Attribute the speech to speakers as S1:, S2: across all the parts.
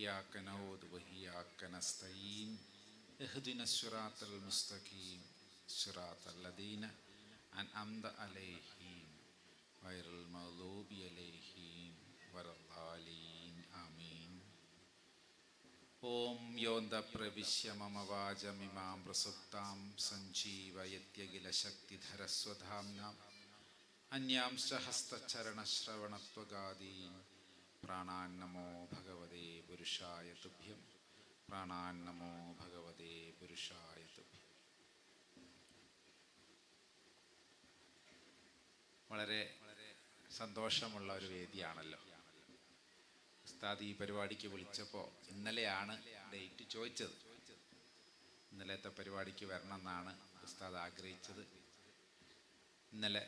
S1: إياك نعبد وإياك نستعين اهدنا الصراط المستقيم صراط الذين أنعمت عليهم غير المغضوب عليهم ولا الضالين آمين. ഓം യോന്ത പ്രവിശ്യ മമ വാചമിമാം പ്രസുപ്താം സഞ്ജീവയത്യഖില ശക്തിധരസ്വധാംനാം അന്യാംശ്ച ഹസ്തചരണശ്രവണത്വഗാദീൻ പ്രാണാന്നമോ ഭഗവതേ പുരുഷായ തുഭ്യം പ്രാണാന്നമോ ഭഗവതേ പുരുഷായ തുഭ്യം. വളരെ സന്തോഷമുള്ള ഒരു വേദിയാണല്ലോ. ഉസ്താദ് ഈ പരിപാടിക്ക് വിളിച്ചപ്പോൾ ഇന്നലെയാണ് ഡേറ്റ് ചോദിച്ചത്. ഇന്നലത്തെ പരിപാടിക്ക് വരണം എന്നാണ് ഉസ്താദ് ആഗ്രഹിച്ചത്. ഇന്നലെ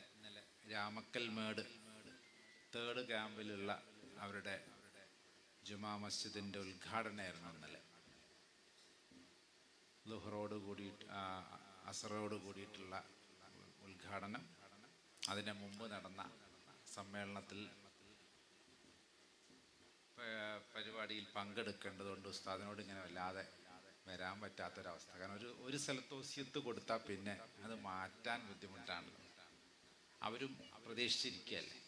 S1: രാമക്കൽമേട് 3rd ക്യാമ്പിലുള്ള അവരുടെ ജുമാ മസ്ജിദിൻ്റെ ഉദ്ഘാടനമായിരുന്നു ഇന്നലെ. ളുഹറോട് കൂടിയിട്ട് അസറോട് കൂടിയിട്ടുള്ള ഉദ്ഘാടനം. അതിന് മുമ്പ് നടന്ന സമ്മേളനത്തിൽ പരിപാടിയിൽ പങ്കെടുക്കേണ്ടതുകൊണ്ട് ഉസ്താദിനോട് ഇങ്ങനെ വല്ലാതെ വരാൻ പറ്റാത്തൊരവസ്ഥ. കാരണം ഒരു സ്ഥലത്ത് വസിയത്ത് കൊടുത്താൽ പിന്നെ അത് മാറ്റാൻ ബുദ്ധിമുട്ടാണല്ലോ. അവരും പ്രതീക്ഷിച്ചിരിക്കുകയല്ലേ.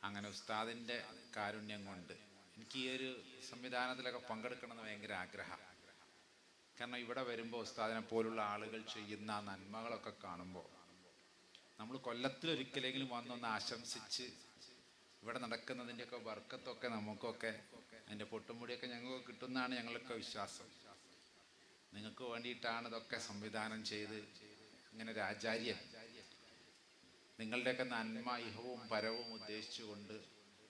S1: അങ്ങനെ ഉസ്താദിൻ്റെ കാരുണ്യം കൊണ്ട് എനിക്ക് ഈ ഒരു സംവിധാനത്തിലൊക്കെ പങ്കെടുക്കണമെന്ന് ഭയങ്കര ആഗ്രഹം. കാരണം ഇവിടെ വരുമ്പോൾ ഉസ്താദിനെ പോലുള്ള ആളുകൾ ചെയ്യുന്ന നന്മകളൊക്കെ കാണുമ്പോൾ നമ്മൾ കൊല്ലത്തിലൊരിക്കലെങ്കിലും വന്നൊന്ന് ആശംസിച്ച് ഇവിടെ നടക്കുന്നതിൻ്റെയൊക്കെ ബർക്കത്തൊക്കെ നമുക്കൊക്കെ അതിൻ്റെ പൊട്ടുമുടിയൊക്കെ ഞങ്ങൾക്ക് കിട്ടുന്നതാണ് ഞങ്ങളൊക്കെ വിശ്വാസം. നിങ്ങൾക്ക് വേണ്ടിയിട്ടാണ് ഇതൊക്കെ സംവിധാനം ചെയ്ത് ഇങ്ങനെ ഒരു ആചാര്യൻ നിങ്ങളുടെയൊക്കെ നന്മ ഇഹവും പരവും ഉദ്ദേശിച്ചുകൊണ്ട്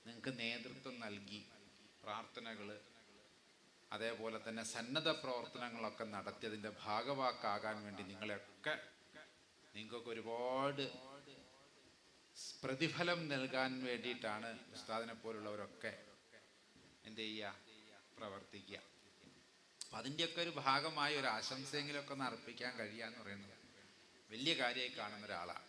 S1: നിങ്ങൾക്ക് നേതൃത്വം നൽകി പ്രാർത്ഥനകൾ അതേപോലെ തന്നെ സന്നദ്ധ പ്രവർത്തനങ്ങളൊക്കെ നടത്തിയതിൻ്റെ ഭാഗവാക്കാകാൻ വേണ്ടി നിങ്ങൾക്കൊക്കെ ഒരുപാട് പ്രതിഫലം നൽകാൻ വേണ്ടിയിട്ടാണ് ഉസ്താദിനെ പോലുള്ളവരൊക്കെ എന്ത് ചെയ്യുക, പ്രവർത്തിക്കുക. അപ്പം അതിൻ്റെയൊക്കെ ഒരു ഭാഗമായ ഒരു ആശംസയെങ്കിലുമൊക്കെ ഒന്ന് അർപ്പിക്കാൻ കഴിയുക എന്ന് പറയുന്നത് വലിയ കാര്യമായി കാണുന്ന ഒരാളാണ്.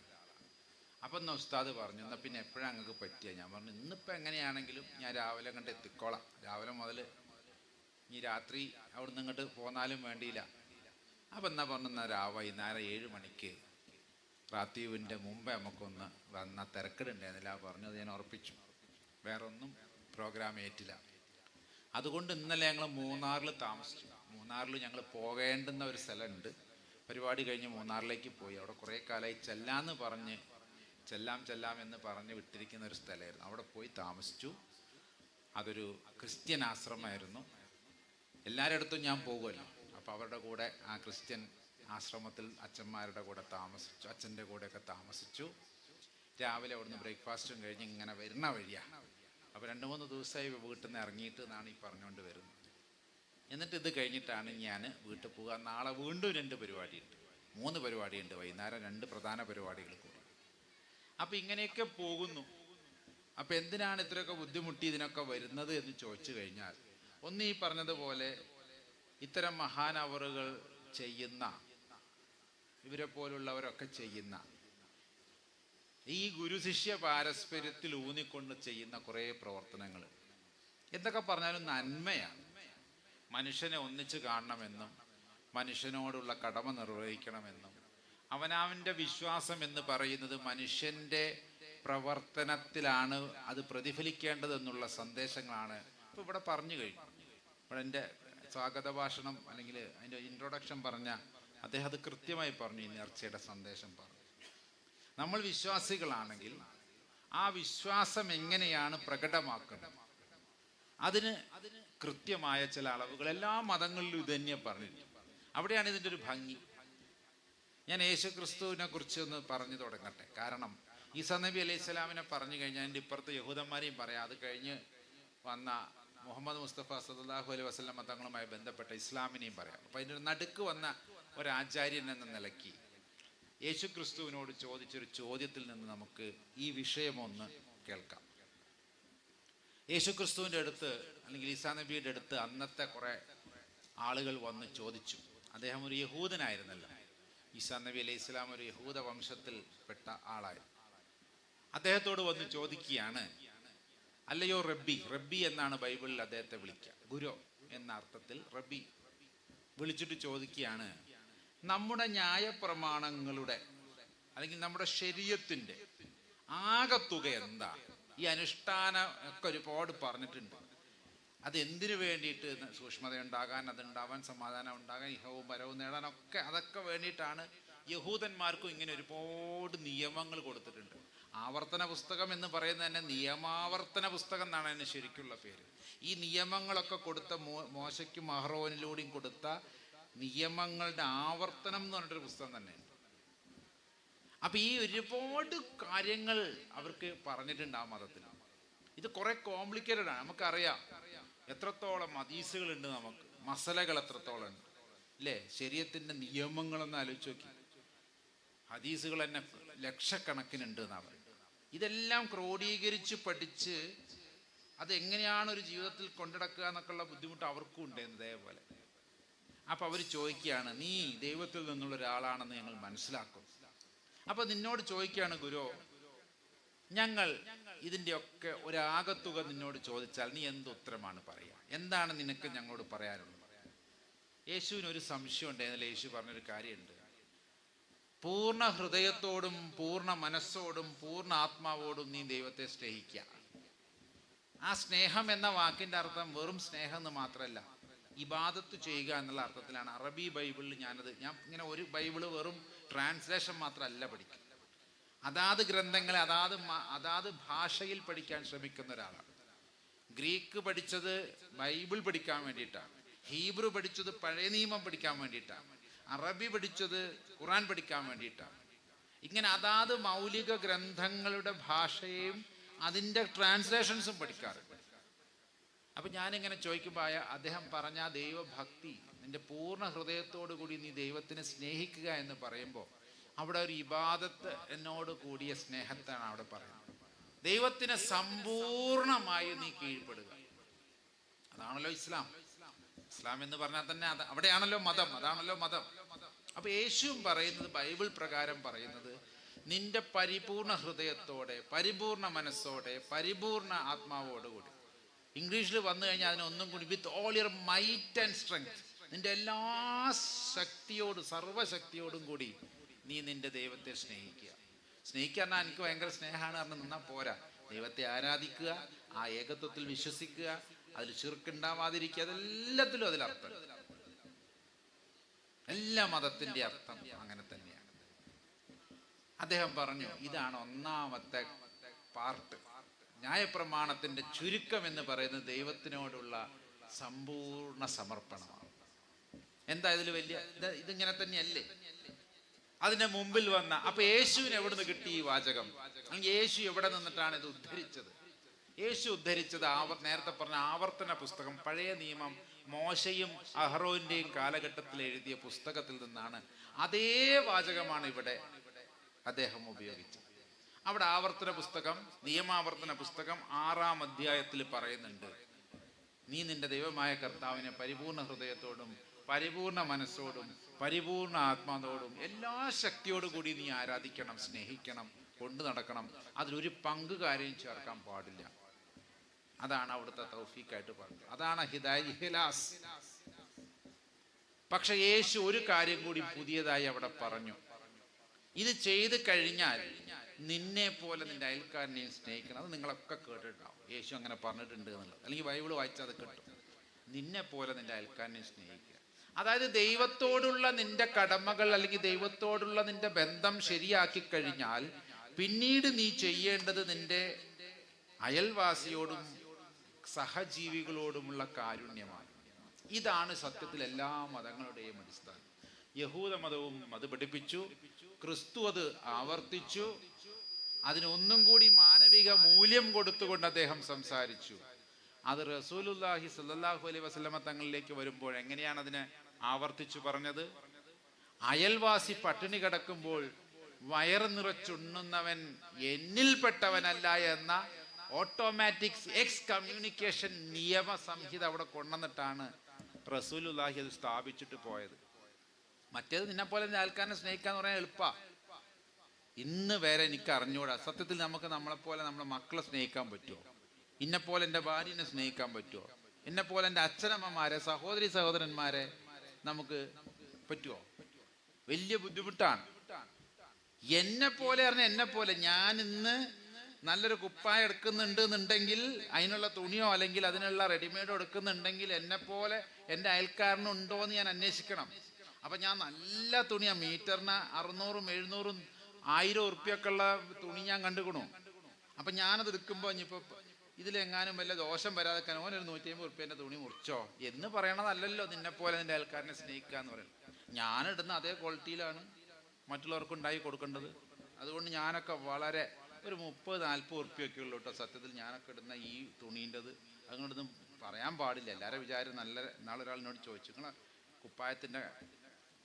S1: അപ്പം എന്നാൽ ഉസ്താദ് പറഞ്ഞു, എന്നാൽ പിന്നെ എപ്പോഴാണ് നിങ്ങൾക്ക് പറ്റിയ? ഞാൻ പറഞ്ഞു, ഇന്നിപ്പോൾ എങ്ങനെയാണെങ്കിലും ഞാൻ രാവിലെ കണ്ട് എത്തിക്കോളാം. രാവിലെ മുതൽ ഈ രാത്രി അവിടെ നിന്ന് ഇങ്ങോട്ട് പോന്നാലും വേണ്ടിയില്ല. അപ്പം എന്നാ പറഞ്ഞു, എന്നാൽ വൈകുന്നേരം 7 മണിക്ക് റാത്തീവിൻ്റെ മുമ്പേ നമുക്കൊന്ന് വന്ന തിരക്കിടുണ്ടായിരുന്നില്ല പറഞ്ഞത് ഞാൻ ഉറപ്പിച്ചു. വേറൊന്നും പ്രോഗ്രാം ഏറ്റില്ല. അതുകൊണ്ട് ഇന്നലെ ഞങ്ങൾ മൂന്നാറിൽ താമസിച്ചു. മൂന്നാറിൽ ഞങ്ങൾ പോകേണ്ടുന്ന ഒരു സ്ഥലമുണ്ട്. പരിപാടി കഴിഞ്ഞ് മൂന്നാറിലേക്ക് പോയി. അവിടെ കുറേ കാലമായി ചെല്ലാം എന്ന് പറഞ്ഞ് വിട്ടിരിക്കുന്ന ഒരു സ്ഥലമായിരുന്നു. അവിടെ പോയി താമസിച്ചു. അതൊരു ക്രിസ്ത്യൻ ആശ്രമമായിരുന്നു. എല്ലാവരുടെ അടുത്തും ഞാൻ പോകുമല്ലോ. അപ്പോൾ അവരുടെ കൂടെ ആ ക്രിസ്ത്യൻ ആശ്രമത്തിൽ അച്ഛന്മാരുടെ കൂടെ താമസിച്ചു, അച്ഛൻ്റെ കൂടെയൊക്കെ താമസിച്ചു. രാവിലെ അവിടുന്ന് ബ്രേക്ക്ഫാസ്റ്റും കഴിഞ്ഞ് ഇങ്ങനെ വരുന്ന വഴിയാണ്. അപ്പോൾ 2-3 ദിവസമായി വീട്ടിൽ നിന്ന് ഇറങ്ങിയിട്ട് എന്നാണ് ഈ പറഞ്ഞുകൊണ്ട് വരുന്നത്. എന്നിട്ട് ഇത് കഴിഞ്ഞിട്ടാണ് ഞാൻ വീട്ടിൽ പോകുക. നാളെ വീണ്ടും 2 പരിപാടിയുണ്ട്, 3 പരിപാടിയുണ്ട്. വൈകുന്നേരം 2 പ്രധാന പരിപാടികൾ കൂടി. അപ്പം ഇങ്ങനെയൊക്കെ പോകുന്നു. അപ്പം എന്തിനാണ് ഇത്രയൊക്കെ ബുദ്ധിമുട്ടി ഇതിനൊക്കെ വരുന്നത് എന്ന് ചോദിച്ചു കഴിഞ്ഞാൽ, ഒന്ന് ഈ പറഞ്ഞതുപോലെ ഇത്തരം മഹാനവറുകൾ ചെയ്യുന്ന, ഇവരെ പോലുള്ളവരൊക്കെ ചെയ്യുന്ന ഈ ഗുരുശിഷ്യ പാരസ്പര്യത്തിൽ ഊന്നിക്കൊണ്ട് ചെയ്യുന്ന കുറേ പ്രവർത്തനങ്ങൾ എന്തൊക്കെ പറഞ്ഞാലും നന്മയാണ്. മനുഷ്യനെ ഒന്നിച്ച് കാണണമെന്നും മനുഷ്യനോടുള്ള കടമ നിർവഹിക്കണമെന്നും അവനവൻ്റെ വിശ്വാസം എന്ന് പറയുന്നത് മനുഷ്യൻ്റെ പ്രവർത്തനത്തിലാണ് അത് പ്രതിഫലിക്കേണ്ടതെന്നുള്ള സന്ദേശങ്ങളാണ് ഇപ്പോൾ ഇവിടെ പറഞ്ഞു കഴിഞ്ഞു. ഇവിടെ എൻ്റെ സ്വാഗത ഭാഷണം അല്ലെങ്കിൽ അതിൻ്റെ ഇൻട്രൊഡക്ഷൻ പറഞ്ഞ അദ്ദേഹം അത് കൃത്യമായി പറഞ്ഞു. ഈ നേർച്ചയുടെ സന്ദേശം പറഞ്ഞു. നമ്മൾ വിശ്വാസികളാണെങ്കിൽ ആ വിശ്വാസം എങ്ങനെയാണ് പ്രകടമാക്കുന്നത്, അതിന് കൃത്യമായ ചില അളവുകൾ എല്ലാ മതങ്ങളിലും ഇത് തന്നെ പറഞ്ഞിട്ടുണ്ട്. അവിടെയാണ് ഇതിൻ്റെ ഒരു ഭംഗി. ഞാൻ യേശുക്രിസ്തുവിനെ കുറിച്ച് ഒന്ന് പറഞ്ഞു തുടങ്ങട്ടെ. കാരണം ഈസാ നബി അലൈഹി സ്വലാമിനെ പറഞ്ഞു കഴിഞ്ഞാൽ എൻ്റെ ഇപ്പുറത്ത് യഹൂദന്മാരെയും പറയാം. അത് കഴിഞ്ഞ് വന്ന മുഹമ്മദ് മുസ്തഫ സല്ലല്ലാഹു അലൈഹി വസല്ലം തങ്ങളുമായി ബന്ധപ്പെട്ട ഇസ്ലാമിനെയും പറയാം. അപ്പം അതിൻ്റെ നടുക്ക് വന്ന ഒരാചാര്യൻ എന്ന നിലയ്ക്ക് യേശുക്രിസ്തുവിനോട് ചോദിച്ചൊരു ചോദ്യത്തിൽ നിന്ന് നമുക്ക് ഈ വിഷയമൊന്ന് കേൾക്കാം. യേശുക്രിസ്തുവിൻ്റെ അടുത്ത് അല്ലെങ്കിൽ ഈസാ നബിയുടെ അടുത്ത് അന്നത്തെ കുറേ ആളുകൾ വന്ന് ചോദിച്ചു. അദ്ദേഹം ഒരു യഹൂദനായിരുന്നല്ലോ. ഈസാ നബി അലൈഹി സ്വലാം ഒരു യഹൂദ വംശത്തിൽ പെട്ട ആളായിരുന്നു. അദ്ദേഹത്തോട് വന്ന് ചോദിക്കുകയാണ്, അല്ലയോ റബ്ബി. റബ്ബി എന്നാണ് ബൈബിളിൽ അദ്ദേഹത്തെ വിളിക്കുക, ഗുരു എന്ന അർത്ഥത്തിൽ റബ്ബി. വിളിച്ചിട്ട് ചോദിക്കുകയാണ്, നമ്മുടെ ന്യായപ്രമാണങ്ങളുടെ അല്ലെങ്കിൽ നമ്മുടെ ശരീഅത്തിന്റെ ആകത്തുക എന്താ? ഈ അനുഷ്ഠാനം ഒക്കെ ഒരുപാട് പറഞ്ഞിട്ടുണ്ട്. അത് എന്തിനു വേണ്ടിയിട്ട്? സൂക്ഷ്മത ഉണ്ടാകാൻ, അതുണ്ടാവാൻ, സമാധാനം ഉണ്ടാകാൻ, ഇഹവും പരവും നേടാനൊക്കെ, അതൊക്കെ വേണ്ടിയിട്ടാണ് യഹൂദന്മാർക്കും ഇങ്ങനെ ഒരുപാട് നിയമങ്ങൾ കൊടുത്തിട്ടുണ്ട്. ആവർത്തന പുസ്തകം എന്ന് പറയുന്നത് തന്നെ നിയമാവർത്തന പുസ്തകം എന്നാണ് അതിന് ശരിക്കുള്ള പേര്. ഈ നിയമങ്ങളൊക്കെ കൊടുത്ത മോശയ്ക്കും അഹ്റോനിലൂടെയും കൊടുത്ത നിയമങ്ങളുടെ ആവർത്തനം എന്ന് പറഞ്ഞിട്ടൊരു പുസ്തകം തന്നെയാണ്. അപ്പൊ ഈ ഒരുപാട് കാര്യങ്ങൾ അവർക്ക് പറഞ്ഞിട്ടുണ്ട് ആ മതത്തിൽ. ഇത് കുറെ കോംപ്ലിക്കേറ്റഡ് ആണ്. നമുക്കറിയാം എത്രത്തോളം ഹദീസുകളുണ്ട്, നമുക്ക് മസലകൾ എത്രത്തോളം ഉണ്ട് അല്ലേ? ശരീഅത്തിന്റെ നിയമങ്ങളൊന്ന് ആലോചിച്ച് നോക്കി. ഹദീസുകൾ തന്നെ ലക്ഷക്കണക്കിനുണ്ട് എന്നാണ് പറയുന്നത്. ഇതെല്ലാം ക്രോഡീകരിച്ച് പഠിച്ച് അതെങ്ങനെയാണ് ഒരു ജീവിതത്തിൽ കൊണ്ടുനടക്കുക എന്നൊക്കെയുള്ള ബുദ്ധിമുട്ട് അവർക്കും ഉണ്ടായിരുന്നു ഇതേപോലെ. അപ്പൊ അവർ ചോദിക്കുകയാണ്, നീ ദൈവത്തിൽ നിന്നുള്ള ഒരാളാണെന്ന് ഞങ്ങൾ മനസ്സിലാക്കും. അപ്പൊ നിന്നോട് ചോദിക്കുകയാണ്, ഗുരു, ഞങ്ങൾ ഇതിൻ്റെയൊക്കെ ഒരാകത്തുക നിന്നോട് ചോദിച്ചാൽ നീ എന്ത് ഉത്തരമാണ് പറയുക? എന്താണ് നിനക്ക് ഞങ്ങളോട് പറയാനുള്ളത്? യേശുവിന് ഒരു സംശയം ഉണ്ടായിരുന്നില്ല. യേശു പറഞ്ഞൊരു കാര്യമുണ്ട്, പൂർണ്ണ ഹൃദയത്തോടും പൂർണ്ണ മനസ്സോടും പൂർണ്ണ ആത്മാവോടും നീ ദൈവത്തെ സ്നേഹിക്കുക. ആ സ്നേഹം എന്ന വാക്കിന്റെ അർത്ഥം വെറും സ്നേഹം എന്ന് മാത്രമല്ല, ഇബാദത്ത് ചെയ്യുക എന്നുള്ള അർത്ഥത്തിലാണ്. അറബി ബൈബിളിൽ ഞാൻ ഇങ്ങനെ ഒരു ബൈബിള് വെറും ട്രാൻസ്ലേഷൻ മാത്രമല്ല പഠിക്കുക. അതാത് ഗ്രന്ഥങ്ങളെ അതാത് ഭാഷയിൽ പഠിക്കാൻ ശ്രമിക്കുന്ന ഒരാളാണ്. ഗ്രീക്ക് പഠിച്ചത് ബൈബിൾ പഠിക്കാൻ വേണ്ടിയിട്ടാണ്. ഹീബ്രു പഠിച്ചത് പഴയ നിയമം പഠിക്കാൻ വേണ്ടിയിട്ടാണ്. അറബി പഠിച്ചത് ഖുറാൻ പഠിക്കാൻ വേണ്ടിയിട്ടാണ്. ഇങ്ങനെ അതാത് മൗലിക ഗ്രന്ഥങ്ങളുടെ ഭാഷയും അതിൻ്റെ ട്രാൻസ്ലേഷൻസും പഠിക്കാറുണ്ട്. അപ്പൊ ഞാനിങ്ങനെ ചോദിക്കുമ്പോൾ അദ്ദേഹം പറഞ്ഞ ദൈവഭക്തി, നിന്റെ പൂർണ്ണ ഹൃദയത്തോടു കൂടി നീ ദൈവത്തിനെ സ്നേഹിക്കുക എന്ന് പറയുമ്പോൾ അവിടെ ഒരു ഇബാദത്ത് എന്നോട് കൂടിയ സ്നേഹത്താണ് അവിടെ പറയുന്നത്. ദൈവത്തിന് സമ്പൂർണമായി നീ കീഴ്പ്പെടുക. അതാണല്ലോ ഇസ്ലാം. ഇസ്ലാം എന്ന് പറഞ്ഞാൽ തന്നെ അവിടെയാണല്ലോ മതം, അതാണല്ലോ മതം. അപ്പൊ യേശുവും പറയുന്നത്, ബൈബിൾ പ്രകാരം പറയുന്നത്, നിന്റെ പരിപൂർണ ഹൃദയത്തോടെ, പരിപൂർണ മനസ്സോടെ, പരിപൂർണ ആത്മാവോടുകൂടി. ഇംഗ്ലീഷിൽ വന്നു കഴിഞ്ഞാൽ അതിനൊന്നും കൂടി, with all your might and strength, നിന്റെ എല്ലാ ശക്തിയോടും സർവശക്തിയോടും കൂടി നീ നിന്റെ ദൈവത്തെ സ്നേഹിക്കുക. സ്നേഹിക്കുക പറഞ്ഞാൽ എനിക്ക് ഭയങ്കര സ്നേഹമാണ് പറഞ്ഞ് നിന്നാൽ പോരാ. ദൈവത്തെ ആരാധിക്കുക, ആ ഏകത്വത്തിൽ വിശ്വസിക്കുക, അതിൽ ശിർക്ക് അതെല്ലാത്തിലും അതിലർത്ഥം. എല്ലാ മതത്തിന്റെ അർത്ഥം അങ്ങനെ തന്നെയാണ്. അദ്ദേഹം പറഞ്ഞു, ഇതാണ് ഒന്നാമത്തെ പാർട്ട്. ന്യായപ്രമാണത്തിന്റെ ചുരുക്കം എന്ന് പറയുന്നത് ദൈവത്തിനോടുള്ള സമ്പൂർണ്ണ സമർപ്പണമാണ്. എന്താ ഇതിൽ വലിയ ഇതിങ്ങനെ തന്നെയല്ലേ? അതിന്റെ മുമ്പിൽ വന്ന, അപ്പൊ യേശുവിന് എവിടുന്ന് കിട്ടി ഈ വാചകം? അല്ലെങ്കിൽ യേശു എവിടെ നിന്നിട്ടാണ് ഇത് ഉദ്ധരിച്ചത്? യേശു ഉദ്ധരിച്ചത് നേരത്തെ പറഞ്ഞ ആവർത്തന പുസ്തകം, പഴയ നിയമം മോശയും അഹ്റോന്റെയും കാലഘട്ടത്തിൽ എഴുതിയ പുസ്തകത്തിൽ നിന്നാണ്. അതേ വാചകമാണ് ഇവിടെ അദ്ദേഹം ഉപയോഗിച്ചത്. അവിടെ ആവർത്തന പുസ്തകം, നിയമാവർത്തന പുസ്തകം 6-ാം അധ്യായത്തിൽ പറയുന്നുണ്ട്, നീ നിന്റെ ദൈവമായ കർത്താവിനെ പരിപൂർണ ഹൃദയത്തോടും പരിപൂർണ മനസ്സോടും പരിപൂർണ ആത്മാവോടും എല്ലാ ശക്തിയോടും കൂടി നീ ആരാധിക്കണം, സ്നേഹിക്കണം, കൊണ്ടു നടക്കണം. അതിലൊരു പങ്കുകാരെയും ചേർക്കാൻ പാടില്ല. അതാണ് അവിടുത്തെ തൗഫീഖായിട്ട് പറഞ്ഞത്. അതാണ് ഹിദായത്ത്. പക്ഷെ യേശു ഒരു കാര്യം കൂടി പുതിയതായി അവിടെ പറഞ്ഞു. ഇത് ചെയ്ത് കഴിഞ്ഞാൽ നിന്നെ പോലെ നിന്റെ അയൽക്കാരനെയും സ്നേഹിക്കണം. അത് നിങ്ങളൊക്കെ കേട്ടിട്ടുണ്ടാവും, യേശു അങ്ങനെ പറഞ്ഞിട്ടുണ്ട് എന്നുള്ളത്. അല്ലെങ്കിൽ ബൈബിൾ വായിച്ചാൽ അത് കിട്ടും. നിന്നെ പോലെ നിന്റെ അയൽക്കാരനെ സ്നേഹിക്കുക. അതായത് ദൈവത്തോടുള്ള നിന്റെ കടമകൾ അല്ലെങ്കിൽ ദൈവത്തോടുള്ള നിന്റെ ബന്ധം ശരിയാക്കി കഴിഞ്ഞാൽ പിന്നീട് നീ ചെയ്യേണ്ടത് നിന്റെ അയൽവാസിയോടും സഹജീവികളോടുമുള്ള കാരുണ്യമാണ്. ഇതാണ് സത്യത്തിൽ എല്ലാ മതങ്ങളുടെയും അടിസ്ഥാനം. യഹൂദ മതവും അത് പഠിപ്പിച്ചു, ക്രിസ്തു അത് ആവർത്തിച്ചു. അതിനൊന്നും കൂടി മാനവിക മൂല്യം കൊടുത്തുകൊണ്ട് അദ്ദേഹം സംസാരിച്ചു. അത് റസൂലുള്ളാഹി സ്വല്ലല്ലാഹു അലൈഹി വസല്ലമ തങ്ങളിലേക്ക് വരുമ്പോൾ എങ്ങനെയാണ് അതിനെ ആവർത്തിച്ചു പറഞ്ഞത്? അയൽവാസി പട്ടിണി കിടക്കുമ്പോൾ വയറ് നിറച്ചുണ്ണുന്നവൻ എന്നിൽപ്പെട്ടവനല്ല എന്ന ഓട്ടോമാറ്റിക് എക്സ് കമ്മ്യൂണിക്കേഷൻ നിയമ സംഹിത അവിടെ കൊണ്ടുവന്നിട്ടാണ് റസൂലുള്ളാഹി അത് സ്ഥാപിച്ചിട്ട് പോയത്. മറ്റേത് നിന്നെ പോലെ ആൾക്കാരെ സ്നേഹിക്കാന്ന് പറയാൻ എളുപ്പാ. ഇന്ന് വരെ എനിക്ക് അറിഞ്ഞൂടാ സത്യത്തിൽ നമുക്ക് നമ്മളെപ്പോലെ നമ്മളെ മക്കളെ സ്നേഹിക്കാൻ പറ്റുമോ? ഇന്നെപ്പോലെ എൻ്റെ ഭാര്യനെ സ്നേഹിക്കാൻ പറ്റുമോ? എന്നെപ്പോലെ എൻ്റെ അച്ഛനമ്മമാരെ, സഹോദരന്മാരെ നമുക്ക് പറ്റുമോ? വലിയ ബുദ്ധിമുട്ടാണ്. എന്നെപ്പോലെ ഞാൻ ഇന്ന് നല്ലൊരു കുപ്പായം എടുക്കുന്നുണ്ട് എന്നുണ്ടെങ്കിൽ അതിനുള്ള തുണിയോ അല്ലെങ്കിൽ അതിനുള്ള റെഡിമെയ്ഡോ എടുക്കുന്നുണ്ടെങ്കിൽ എന്നെപ്പോലെ എൻ്റെ അയൽക്കാരനുണ്ടോ എന്ന് ഞാൻ അന്വേഷിക്കണം. അപ്പം ഞാൻ നല്ല തുണിയാണ്, മീറ്ററിന് 600, 700, 1000 ഉറുപ്പ്യൊക്കെ ഉള്ള തുണി ഞാൻ കണ്ടുകൊണു. അപ്പം ഞാനത് എടുക്കുമ്പോൾ ഇനിയിപ്പോൾ ഇതിലെങ്ങാനും വല്ല ദോഷം വരാതെ ഓനൊരു 150 ഉറുപ്പ്യൻ്റെ തുണി മുറിച്ചോ എന്ന് പറയണതല്ലല്ലോ നിന്നെപ്പോലെ നിൻ്റെ അയൽക്കാരനെ സ്നേഹിക്കുക എന്ന് പറയുന്നത്. ഞാനിടുന്ന അതേ ക്വാളിറ്റിയിലാണ് മറ്റുള്ളവർക്ക് ഉണ്ടായി കൊടുക്കേണ്ടത്. അതുകൊണ്ട് ഞാനൊക്കെ വളരെ ഒരു 30-40 ഉറുപ്പ്യൊക്കെ ഉള്ളൂ കേട്ടോ സത്യത്തിൽ ഞാനൊക്കെ ഇടുന്ന ഈ തുണീൻ്റെത്. അതുകൊണ്ടൊന്നും പറയാൻ പാടില്ല. എല്ലാവരും വിചാരം നല്ല. നാളെ ഒരാളിനോട് ചോദിച്ചു, നിങ്ങളെ കുപ്പായത്തിൻ്റെ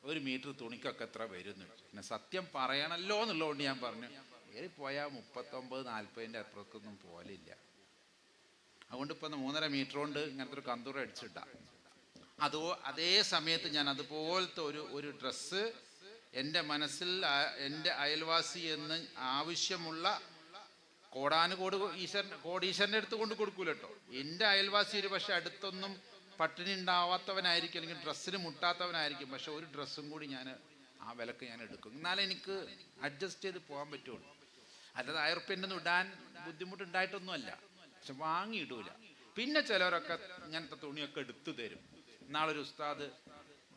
S1: 1 മീറ്റർ തുണിക്കൊക്കെ എത്ര വരുമെന്ന് ചോദിച്ചു. പിന്നെ സത്യം പറയണമല്ലോ എന്നുള്ളതുകൊണ്ട് ഞാൻ പറഞ്ഞു, ഏറിപ്പോയാൽ 39-40 അപ്പുറത്തൊന്നും പോലില്ല. അതുകൊണ്ട് ഇപ്പം 3.5 മീറ്റർ കൊണ്ട് ഇങ്ങനത്തെ ഒരു കന്തൂറ അടിച്ചിട്ടാ. അതേ സമയത്ത് ഞാൻ അതുപോലത്തെ ഒരു ഡ്രസ്സ് എൻ്റെ മനസ്സിൽ എൻ്റെ അയൽവാസി എന്ന് ആവശ്യമുള്ള കോടീശ്വരൻ്റെ അടുത്ത് കൊണ്ട് കൊടുക്കൂല കേട്ടോ. എൻ്റെ അയൽവാസി ഒരു പക്ഷെ അടുത്തൊന്നും പട്ടിണി ഉണ്ടാവാത്തവനായിരിക്കും, അല്ലെങ്കിൽ ഡ്രസ്സിന് മുട്ടാത്തവനായിരിക്കും. പക്ഷെ ഒരു ഡ്രസ്സും കൂടി ഞാൻ ആ വിലക്ക് ഞാൻ എടുക്കും. എന്നാലേ എനിക്ക് അഡ്ജസ്റ്റ് ചെയ്ത് പോകാൻ പറ്റുള്ളൂ. അല്ലാതെ 1000 ഉറുപ്പ്യൻ്റെ ഒന്നും ഇടാൻ ബുദ്ധിമുട്ടുണ്ടായിട്ടൊന്നുമല്ല, പക്ഷെ വാങ്ങിയിടൂല. പിന്നെ ചിലവരൊക്കെ ഇങ്ങനത്തെ തുണിയൊക്കെ എടുത്തു തരും. നാളൊരു ഉസ്താദ്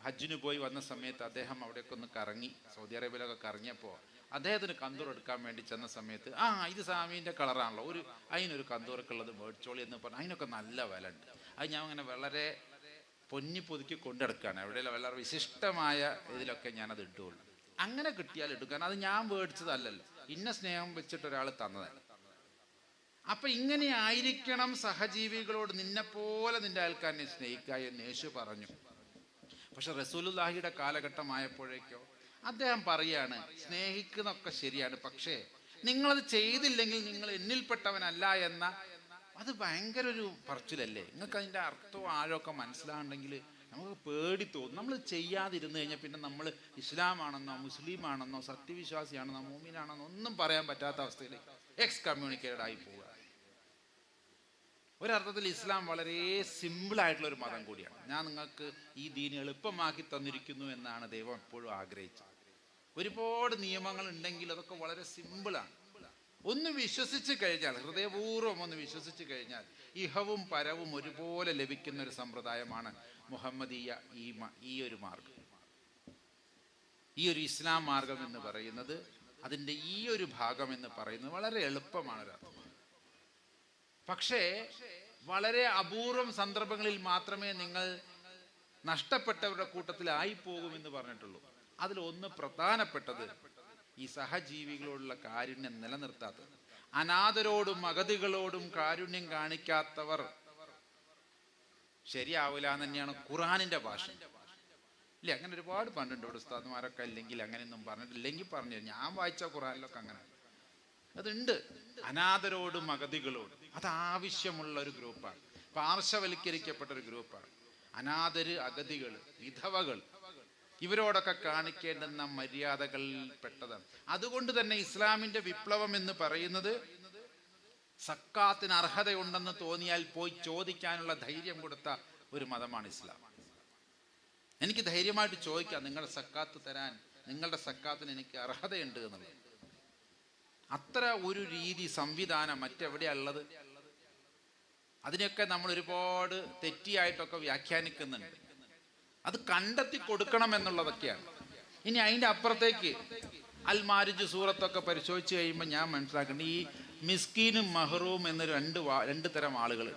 S1: ഹജ്ജിന് പോയി വന്ന സമയത്ത് അദ്ദേഹം അവിടെയൊക്കെ ഒന്ന് കറങ്ങി, സൗദി അറേബ്യയിലൊക്കെ കറങ്ങിയപ്പോൾ അദ്ദേഹത്തിന് കന്തൂർ എടുക്കാൻ വേണ്ടി ചെന്ന സമയത്ത് ഇത് സാമീൻ്റെ കളറാണല്ലോ, അതിനൊരു കന്തൂറൊക്കെ ഉള്ളത് മേടിച്ചോളി എന്ന് പറഞ്ഞു. അതിനൊക്കെ നല്ല വില ഉണ്ട്. അത് ഞാൻ അങ്ങനെ വളരെ പൊന്നി പുതുക്കി കൊണ്ടെടുക്കുകയാണ്. എവിടെയെങ്കിലും വളരെ വിശിഷ്ടമായ ഇതിലൊക്കെ ഞാനത് ഇട്ടുള്ളൂ. അങ്ങനെ കിട്ടിയാൽ എടുക്കാൻ, അത് ഞാൻ മേടിച്ചതല്ലല്ലോ, ഇന്ന സ്നേഹം വെച്ചിട്ട് ഒരാൾ തന്നതല്ല. അപ്പം ഇങ്ങനെ ആയിരിക്കണം സഹജീവികളോട്, നിന്നെപ്പോലെ നിൻ്റെ അയൽക്കാരനെ സ്നേഹിക്കുക എന്ന് യേശു പറഞ്ഞു. പക്ഷെ റസൂലുള്ളാഹിയുടെ കാലഘട്ടമായപ്പോഴേക്കോ അദ്ദേഹം പറയാണ്, സ്നേഹിക്കുന്നതൊക്കെ ശരിയാണ്, പക്ഷേ നിങ്ങളത് ചെയ്തില്ലെങ്കിൽ നിങ്ങൾ എന്നിൽപ്പെട്ടവനല്ല എന്ന, അത് ഭയങ്കര ഒരു പറച്ചിലല്ലേ. നിങ്ങൾക്ക് അതിൻ്റെ അർത്ഥവും ആഴമൊക്കെ മനസ്സിലാകുന്നുണ്ടെങ്കിൽ നമുക്ക് പേടി തോന്നും. നമ്മൾ ചെയ്യാതിരുന്നു കഴിഞ്ഞാൽ പിന്നെ നമ്മൾ ഇസ്ലാമാണെന്നോ മുസ്ലിമാണെന്നോ സത്യവിശ്വാസിയാണെന്നോ മൂമിനാണെന്നോ ഒന്നും പറയാൻ പറ്റാത്ത അവസ്ഥയിൽ എക്സ്കമ്മ്യൂണിക്കേറ്റഡ് ആയി പോവുക. ഒരർത്ഥത്തിൽ ഇസ്ലാം വളരെ സിമ്പിളായിട്ടുള്ളൊരു മതം കൂടിയാണ്. ഞാൻ നിങ്ങൾക്ക് ഈ ദീൻ എളുപ്പമാക്കി തന്നിരിക്കുന്നു എന്നാണ് ദൈവം എപ്പോഴും ആഗ്രഹിച്ചത്. ഒരുപാട് നിയമങ്ങൾ ഉണ്ടെങ്കിൽ അതൊക്കെ വളരെ സിമ്പിളാണ്. ഒന്ന് വിശ്വസിച്ച് കഴിഞ്ഞാൽ, ഹൃദയപൂർവ്വം ഒന്ന് വിശ്വസിച്ച് കഴിഞ്ഞാൽ ഇഹവും പരവും ഒരുപോലെ ലഭിക്കുന്ന ഒരു സമ്പ്രദായമാണ് മുഹമ്മദീയ ഈ ഒരു മാർഗം. ഈ ഒരു ഇസ്ലാം മാർഗം എന്ന് പറയുന്നത്, അതിൻ്റെ ഈ ഒരു ഭാഗം എന്ന് പറയുന്നത് വളരെ എളുപ്പമാണ് ഒരർത്ഥം. പക്ഷേ വളരെ അപൂർവം സന്ദർഭങ്ങളിൽ മാത്രമേ നിങ്ങൾ നഷ്ടപ്പെട്ടവരുടെ കൂട്ടത്തിലായി പോകുമെന്ന് പറഞ്ഞിട്ടുള്ളൂ. അതിലൊന്ന് പ്രധാനപ്പെട്ടത് ഈ സഹജീവികളോടുള്ള കാരുണ്യം നിലനിർത്താത്തത്. അനാഥരോടും അഗതികളോടും കാരുണ്യം കാണിക്കാത്തവർ ശരിയാവില്ല എന്ന് തന്നെയാണ് ഖുർആനിൻ്റെ ഭാഷ. ഇല്ലേ, അങ്ങനെ ഒരുപാട് പണ്ടുണ്ട് ഉസ്താദ്മാരൊക്കെ. അല്ലെങ്കിൽ അങ്ങനെയൊന്നും പറഞ്ഞിട്ടില്ലെങ്കിൽ പറഞ്ഞു, ഞാൻ വായിച്ച ഖുർആനിലൊക്കെ അങ്ങനെ അതുണ്ട്. അനാഥരോടും അഗതികളോടും അത് ആവശ്യമുള്ള ഒരു ഗ്രൂപ്പാണ്, പാർശ്വവൽക്കരിക്കപ്പെട്ട ഒരു ഗ്രൂപ്പാണ്. അനാഥര്, അഗതികൾ, വിധവകൾ, ഇവരോടൊക്കെ കാണിക്കേണ്ടുന്ന മര്യാദകളിൽ പെട്ടതാണ്. അതുകൊണ്ട് തന്നെ ഇസ്ലാമിൻ്റെ വിപ്ലവം എന്ന് പറയുന്നത് സക്കാത്തിന് അർഹതയുണ്ടെന്ന് തോന്നിയാൽ പോയി ചോദിക്കാനുള്ള ധൈര്യം കൊടുത്ത ഒരു മതമാണ് ഇസ്ലാം. എനിക്ക് ധൈര്യമായിട്ട് ചോദിക്കാം, നിങ്ങളുടെ സക്കാത്ത് തരാൻ, നിങ്ങളുടെ സക്കാത്തിന് എനിക്ക് അർഹതയുണ്ട് എന്നുള്ളത്. അത്ര ഒരു രീതി, സംവിധാനം മറ്റെവിടെയുള്ളത്? അതിനെയൊക്കെ നമ്മൾ ഒരുപാട് തെറ്റിയായിട്ടൊക്കെ വ്യാഖ്യാനിക്കുന്നുണ്ട്. അത് കണ്ടെത്തി കൊടുക്കണം എന്നുള്ളതൊക്കെയാണ്. ഇനി അതിൻ്റെ അപ്പുറത്തേക്ക് അൽ മാരിജ് സൂറത്തൊക്കെ പരിശോധിച്ച് കഴിയുമ്പോൾ ഞാൻ മനസ്സിലാക്കേണ്ടത്, ഈ മിസ്കീനും മഹ്റൂം എന്ന രണ്ട് തരം ആളുകൾ.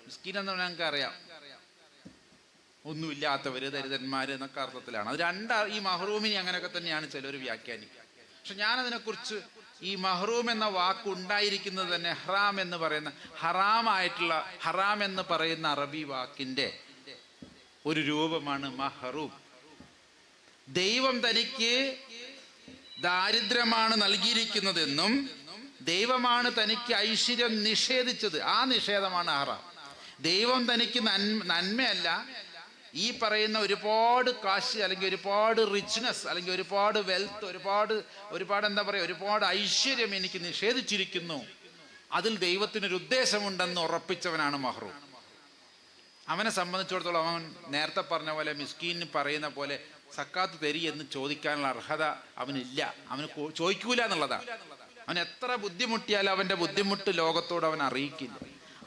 S1: മിസ്കീൻ എന്ന് പറഞ്ഞാൽ ഞങ്ങൾക്ക് അറിയാം, ഒന്നുമില്ലാത്തവര്, ദരിദ്രന്മാര് എന്നൊക്കെ അർത്ഥത്തിലാണ്. അത് ഈ മഹ്റൂമിനെ അങ്ങനെയൊക്കെ തന്നെയാണ് ചിലർ വ്യാഖ്യാനിക്കുക. പക്ഷെ ഞാനതിനെക്കുറിച്ച്, ഈ മഹ്റൂം എന്ന വാക്ക് ഉണ്ടായിരിക്കുന്നത് തന്നെ ഹറാം എന്ന് പറയുന്ന, ഹറാം എന്ന് പറയുന്ന അറബി വാക്കിന്റെ ഒരു രൂപമാണ് മഹ്റൂം. ദൈവം തനിക്ക് ദാരിദ്ര്യമാണ് നൽകിയിരിക്കുന്നതെന്നും ദൈവമാണ് തനിക്ക് ഐശ്വര്യം നിഷേധിച്ചത്, ആ നിഷേധമാണ് ഹറാം. ദൈവം തനിക്ക് നന്മയല്ല, ഈ പറയുന്ന ഒരുപാട് കാശ് അല്ലെങ്കിൽ ഒരുപാട് റിച്ച്നെസ് അല്ലെങ്കിൽ ഒരുപാട് വെൽത്ത്, ഒരുപാട് എന്താ പറയുക, ഒരുപാട് ഐശ്വര്യം എനിക്ക് നിഷേധിച്ചിരിക്കുന്നു അതിൽ ദൈവത്തിനൊരു ഉദ്ദേശമുണ്ടെന്ന് ഉറപ്പിച്ചവനാണ് മഹ്റൂം. അവനെ സംബന്ധിച്ചിടത്തോളം അവൻ നേരത്തെ പറഞ്ഞ പോലെ മിസ്കീന് പറയുന്ന പോലെ സക്കാത്ത് തരി എന്ന് ചോദിക്കാനുള്ള അർഹത അവനില്ല. അവന് ചോദിക്കൂല എന്നുള്ളതാണ്. അവൻ എത്ര ബുദ്ധിമുട്ടിയാലും അവൻ്റെ ബുദ്ധിമുട്ട് ലോകത്തോട് അവൻ അറിയിക്കില്ല.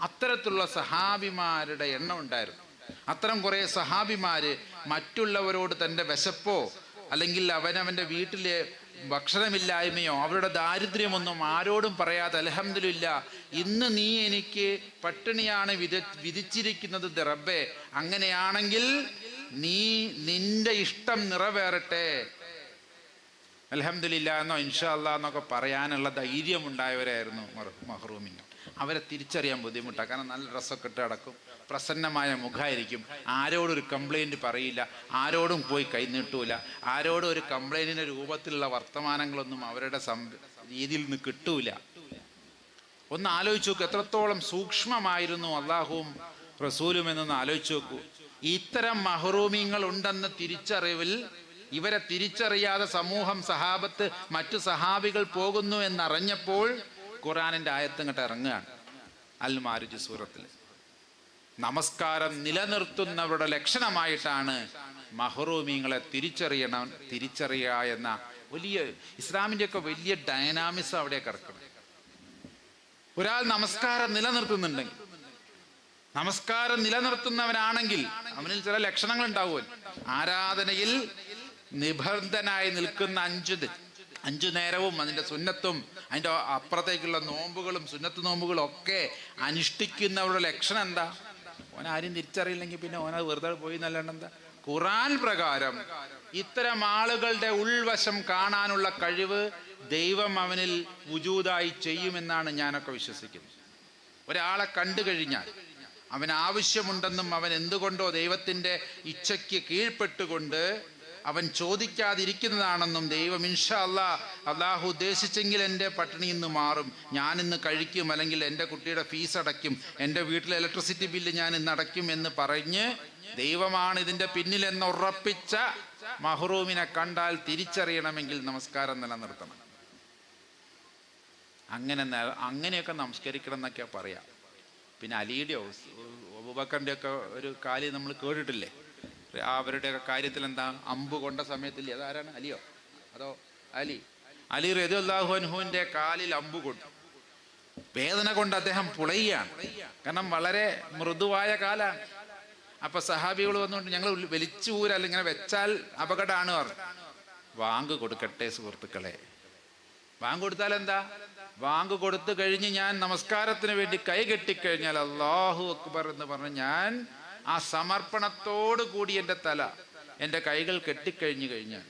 S1: അത്തരത്തിലുള്ള സഹാബിമാരുടെ എണ്ണം ഉണ്ടായിരുന്നു. അത്തരം കുറേ സഹാബിമാര് മറ്റുള്ളവരോട് തൻ്റെ വിശപ്പോ അല്ലെങ്കിൽ അവനവൻ്റെ വീട്ടിലെ ഭക്ഷണമില്ലായ്മയോ അവരുടെ ദാരിദ്ര്യമൊന്നും ആരോടും പറയാതെ അൽഹംദുലില്ലാ ഇന്ന് നീ എനിക്ക് പട്ടിണിയാണ് വിധിച്ചിരിക്കുന്നത് റബ്ബേ, അങ്ങനെയാണെങ്കിൽ നിന്റെ ഇഷ്ടം നിറവേറട്ടെ അൽഹംദുലില്ലാ എന്നോ ഇൻഷാ അല്ലാ എന്നൊക്കെ പറയാനുള്ള ധൈര്യമുണ്ടായവരായിരുന്നു മഹ്റൂമിന്. അവരെ തിരിച്ചറിയാൻ ബുദ്ധിമുട്ടാണ്. കാരണം നല്ല ഡ്രസ്സൊക്കെ ഇട്ട് നടക്കും, പ്രസന്നമായ മുഖമായിരിക്കും, ആരോടൊരു കംപ്ലൈൻറ്റ് പറയില്ല, ആരോടും പോയി കൈനീട്ടൂല, ആരോടും ഒരു കംപ്ലൈൻറ്റിൻ്റെ രൂപത്തിലുള്ള വർത്തമാനങ്ങളൊന്നും അവരുടെ രീതിയിൽ നിന്ന് കിട്ടൂല. ഒന്ന് ആലോചിച്ച് നോക്കൂ, എത്രത്തോളം സൂക്ഷ്മമായിരുന്നു അള്ളാഹുവും റസൂലും എന്നൊന്ന് ആലോചിച്ച് നോക്കൂ. ഇത്തരം മഹ്റൂമിങ്ങൾ ഉണ്ടെന്ന തിരിച്ചറിവിൽ ഇവരെ തിരിച്ചറിയാതെ സമൂഹം സഹാബത്ത് മറ്റു സഹാബികൾ പോകുന്നു എന്നറിഞ്ഞപ്പോൾ ഖുർആനിൻ്റെ ആയത്ത് ഇങ്ങോട്ട് ഇറങ്ങുകയാണ്. അൽ മാരിജ് സൂറത്തിൽ നമസ്കാരം നിലനിർത്തുന്നവരുടെ ലക്ഷണമായിട്ടാണ് മഹ്റൂമിങ്ങളെ തിരിച്ചറിയുക എന്ന വലിയ ഇസ്ലാമിൻ്റെയൊക്കെ വലിയ ഡൈനാമിസം അവിടെ കിടക്കണം. ഒരാൾ നമസ്കാരം നിലനിർത്തുന്നുണ്ടെങ്കിൽ, നമസ്കാരം നിലനിർത്തുന്നവനാണെങ്കിൽ അവനിൽ ചില ലക്ഷണങ്ങൾ ഉണ്ടാവുമല്ലോ. ആരാധനയിൽ നിബന്ധനായി നിൽക്കുന്ന അഞ്ചു നേരവും അതിൻ്റെ സുന്നത്തും അതിൻ്റെ അപ്പുറത്തേക്കുള്ള നോമ്പുകളും സുന്നത്ത് നോമ്പുകളും ഒക്കെ അനുഷ്ഠിക്കുന്നവരുടെ ലക്ഷണം എന്താ? ഓനാരും തിരിച്ചറിയില്ലെങ്കിൽ പിന്നെ ഓനത് വെറുതെ പോയി എന്നല്ലാണ്ട് എന്താ? ഖുർആൻ പ്രകാരം ഇത്തരം ആളുകളുടെ ഉൾവശം കാണാനുള്ള കഴിവ് ദൈവം അവനിൽ വുജൂദായി ചെയ്യുമെന്നാണ് ഞാനൊക്കെ വിശ്വസിക്കുന്നത്. ഒരാളെ കണ്ടു കഴിഞ്ഞാൽ അവൻ ആവശ്യമുണ്ടെന്നും അവൻ എന്തുകൊണ്ടോ ദൈവത്തിൻ്റെ ഇച്ഛയ്ക്ക് കീഴ്പ്പെട്ടുകൊണ്ട് അവൻ ചോദിക്കാതിരിക്കുന്നതാണെന്നും ദൈവം ഇൻഷാ അള്ളാഹു ഉദ്ദേശിച്ചെങ്കിൽ എൻ്റെ പട്ടിണി ഇന്ന് മാറും, ഞാനിന്ന് കഴിക്കും, അല്ലെങ്കിൽ എൻ്റെ കുട്ടിയുടെ ഫീസ് അടയ്ക്കും, എൻ്റെ വീട്ടിലെ ഇലക്ട്രിസിറ്റി ബില്ല് ഞാൻ ഇന്ന് അടയ്ക്കും എന്ന് പറഞ്ഞ് ദൈവമാണ് ഇതിൻ്റെ പിന്നിലെന്ന് ഉറപ്പിച്ച മഹ്റൂമിനെ കണ്ടാൽ തിരിച്ചറിയണമെങ്കിൽ നമസ്കാരം നിലനിർത്തണം. അങ്ങനെയൊക്കെ നമസ്കരിക്കണം എന്നൊക്കെയാണ് പറയാം. പിന്നെ അലിയുടെയോ അബൂബക്കറിൻ്റെ ഒക്കെ ഒരു കാര്യം നമ്മൾ കേട്ടിട്ടില്ലേ? അവരുടെയൊക്കെ കാര്യത്തിൽ എന്താ, അമ്പ് കൊണ്ട സമയത്തില്ലേ, അതാരാണ്? അലിയോ അതോ അലി റളിയല്ലാഹു അൻഹുവിൻ്റെ കാലിൽ അമ്പ് കൊണ്ടു. വേദന കൊണ്ട് അദ്ദേഹം പുളയുകയാണ്. കാരണം വളരെ മൃദുവായ കാലാണ്. അപ്പൊ സഹാബികൾ വന്നുകൊണ്ട് ഞങ്ങൾ വലിച്ചു ഊരല്ല, ഇങ്ങനെ വെച്ചാൽ അപകടമാണ് പറഞ്ഞു. വാങ്ക് കൊടുക്കട്ടെ സുഹൃത്തുക്കളെ. വാങ്ക് കൊടുത്താൽ എന്താ? വാങ്ക് കൊടുത്തു കഴിഞ്ഞ് ഞാൻ നമസ്കാരത്തിന് വേണ്ടി കൈ കെട്ടിക്കഴിഞ്ഞാൽ അല്ലാഹു അക്ബർ എന്ന് പറഞ്ഞ് ഞാൻ ആ സമർപ്പണത്തോടു കൂടി എൻ്റെ തല, എൻ്റെ കൈകൾ കെട്ടിക്കഴിഞ്ഞു കഴിഞ്ഞാൽ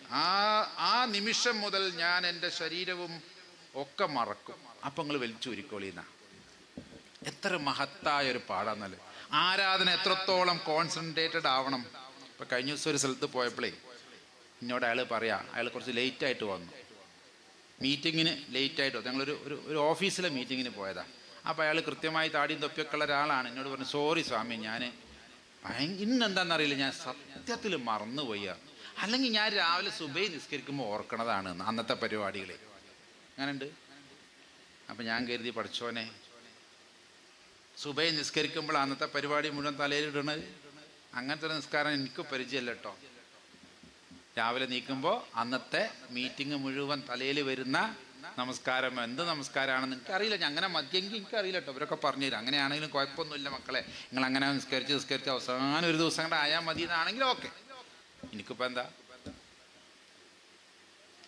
S1: ആ നിമിഷം മുതൽ ഞാൻ എൻ്റെ ശരീരവും ഒക്കെ മറക്കും. അപ്പം നിങ്ങൾ വലിച്ചൂരിക്കോളിന്നാ. എത്ര മഹത്തായ ഒരു പാടാന്നല്ലേ. ആരാധന എത്രത്തോളം കോൺസെൻട്രേറ്റഡ് ആവണം. ഇപ്പം കഴിഞ്ഞ ദിവസം ഒരു സ്ഥലത്ത് പോയപ്പോഴേ എന്നോട് അയാൾ അയാൾ കുറച്ച് ലേറ്റായിട്ട് വന്നു. മീറ്റിങ്ങിന് ലേറ്റായിട്ട് വന്നു. ഞങ്ങളൊരു ഒരു ഓഫീസിലെ മീറ്റിങ്ങിന് പോയതാണ്. അപ്പോൾ അയാൾ കൃത്യമായി താടിയും തൊപ്പിയൊക്കെ ഉള്ള ഒരാളാണ്. എന്നോട് പറഞ്ഞു, സോറി സ്വാമി, ഞാൻ ഇന്നെന്താണെന്നറിയില്ല, ഞാൻ സത്യത്തിൽ മറന്നുപോയി. അല്ലെങ്കിൽ ഞാൻ രാവിലെ സുബൈ നിസ്കരിക്കുമ്പോൾ ഓർക്കണതാണ് അന്നത്തെ പരിപാടികളെ. അങ്ങനെയുണ്ട്. അപ്പം ഞാൻ കരുതി, പഠിച്ചോനെ, സുബൈ നിസ്കരിക്കുമ്പോൾ അന്നത്തെ പരിപാടി മുഴുവൻ തലയിലിടണത്, അങ്ങനത്തെ ഒരു നിസ്കാരം എനിക്ക് പരിചയമല്ല കേട്ടോ. രാവിലെ നീക്കുമ്പോൾ അന്നത്തെ മീറ്റിംഗ് മുഴുവൻ തലയിൽ വരുന്ന നമസ്കാരം എന്ത് നമസ്കാരമാണെന്ന് എനിക്കറിയില്ല. ഞാൻ അങ്ങനെ മതിയെങ്കിൽ എനിക്കറിയില്ല കേട്ടോ. അവരൊക്കെ പറഞ്ഞു തരും. അങ്ങനെയാണെങ്കിലും കുഴപ്പമൊന്നുമില്ല മക്കളെ, നിങ്ങൾ അങ്ങനെ നിസ്കരിച്ച് അവസാനം ഒരു ദിവസം കൂടെ ആയാൽ മതി എന്നാണെങ്കിലും ഓക്കെ. എനിക്കിപ്പോൾ എന്താ,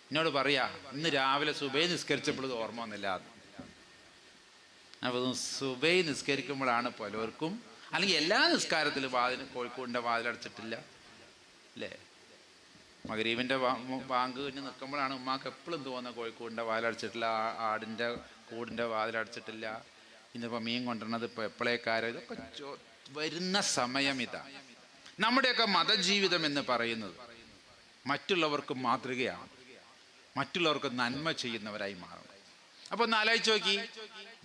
S1: എന്നോട് പറയാ ഇന്ന് രാവിലെ സുബൈ നിസ്കരിച്ചപ്പോൾ ഇത് ഓർമ്മ വന്നില്ല. അപ്പോൾ സുബൈ നിസ്കരിക്കുമ്പോഴാണ് പലർക്കും, അല്ലെങ്കിൽ എല്ലാ നിസ്കാരത്തിലും കോഴിക്കോടിൻ്റെ വാതിലടച്ചിട്ടില്ല അല്ലേ? മഗ്‌രിബിൻ്റെ ബാങ്കിന് നിൽക്കുമ്പോഴാണ് ഉമ്മാക്ക് എപ്പോഴും തോന്നുന്നത് കോഴിക്കോടിൻ്റെ വാതിലടച്ചിട്ടില്ല, ആടിൻ്റെ കൂടിൻ്റെ വാതിലടച്ചിട്ടില്ല, ഇന്നിപ്പോൾ മീൻ കൊണ്ടുവരണത് ഇപ്പോൾ എപ്പോഴേക്കാരോ, ഇതൊക്കെ വരുന്ന സമയം ഇതാ. നമ്മുടെയൊക്കെ മതജീവിതം എന്ന് പറയുന്നത് മറ്റുള്ളവർക്ക് മാതൃകയാണ്, മറ്റുള്ളവർക്ക് നന്മ ചെയ്യുന്നവരായി മാറണം. അപ്പോൾ ഒന്ന് ആലോചിച്ച് നോക്കി,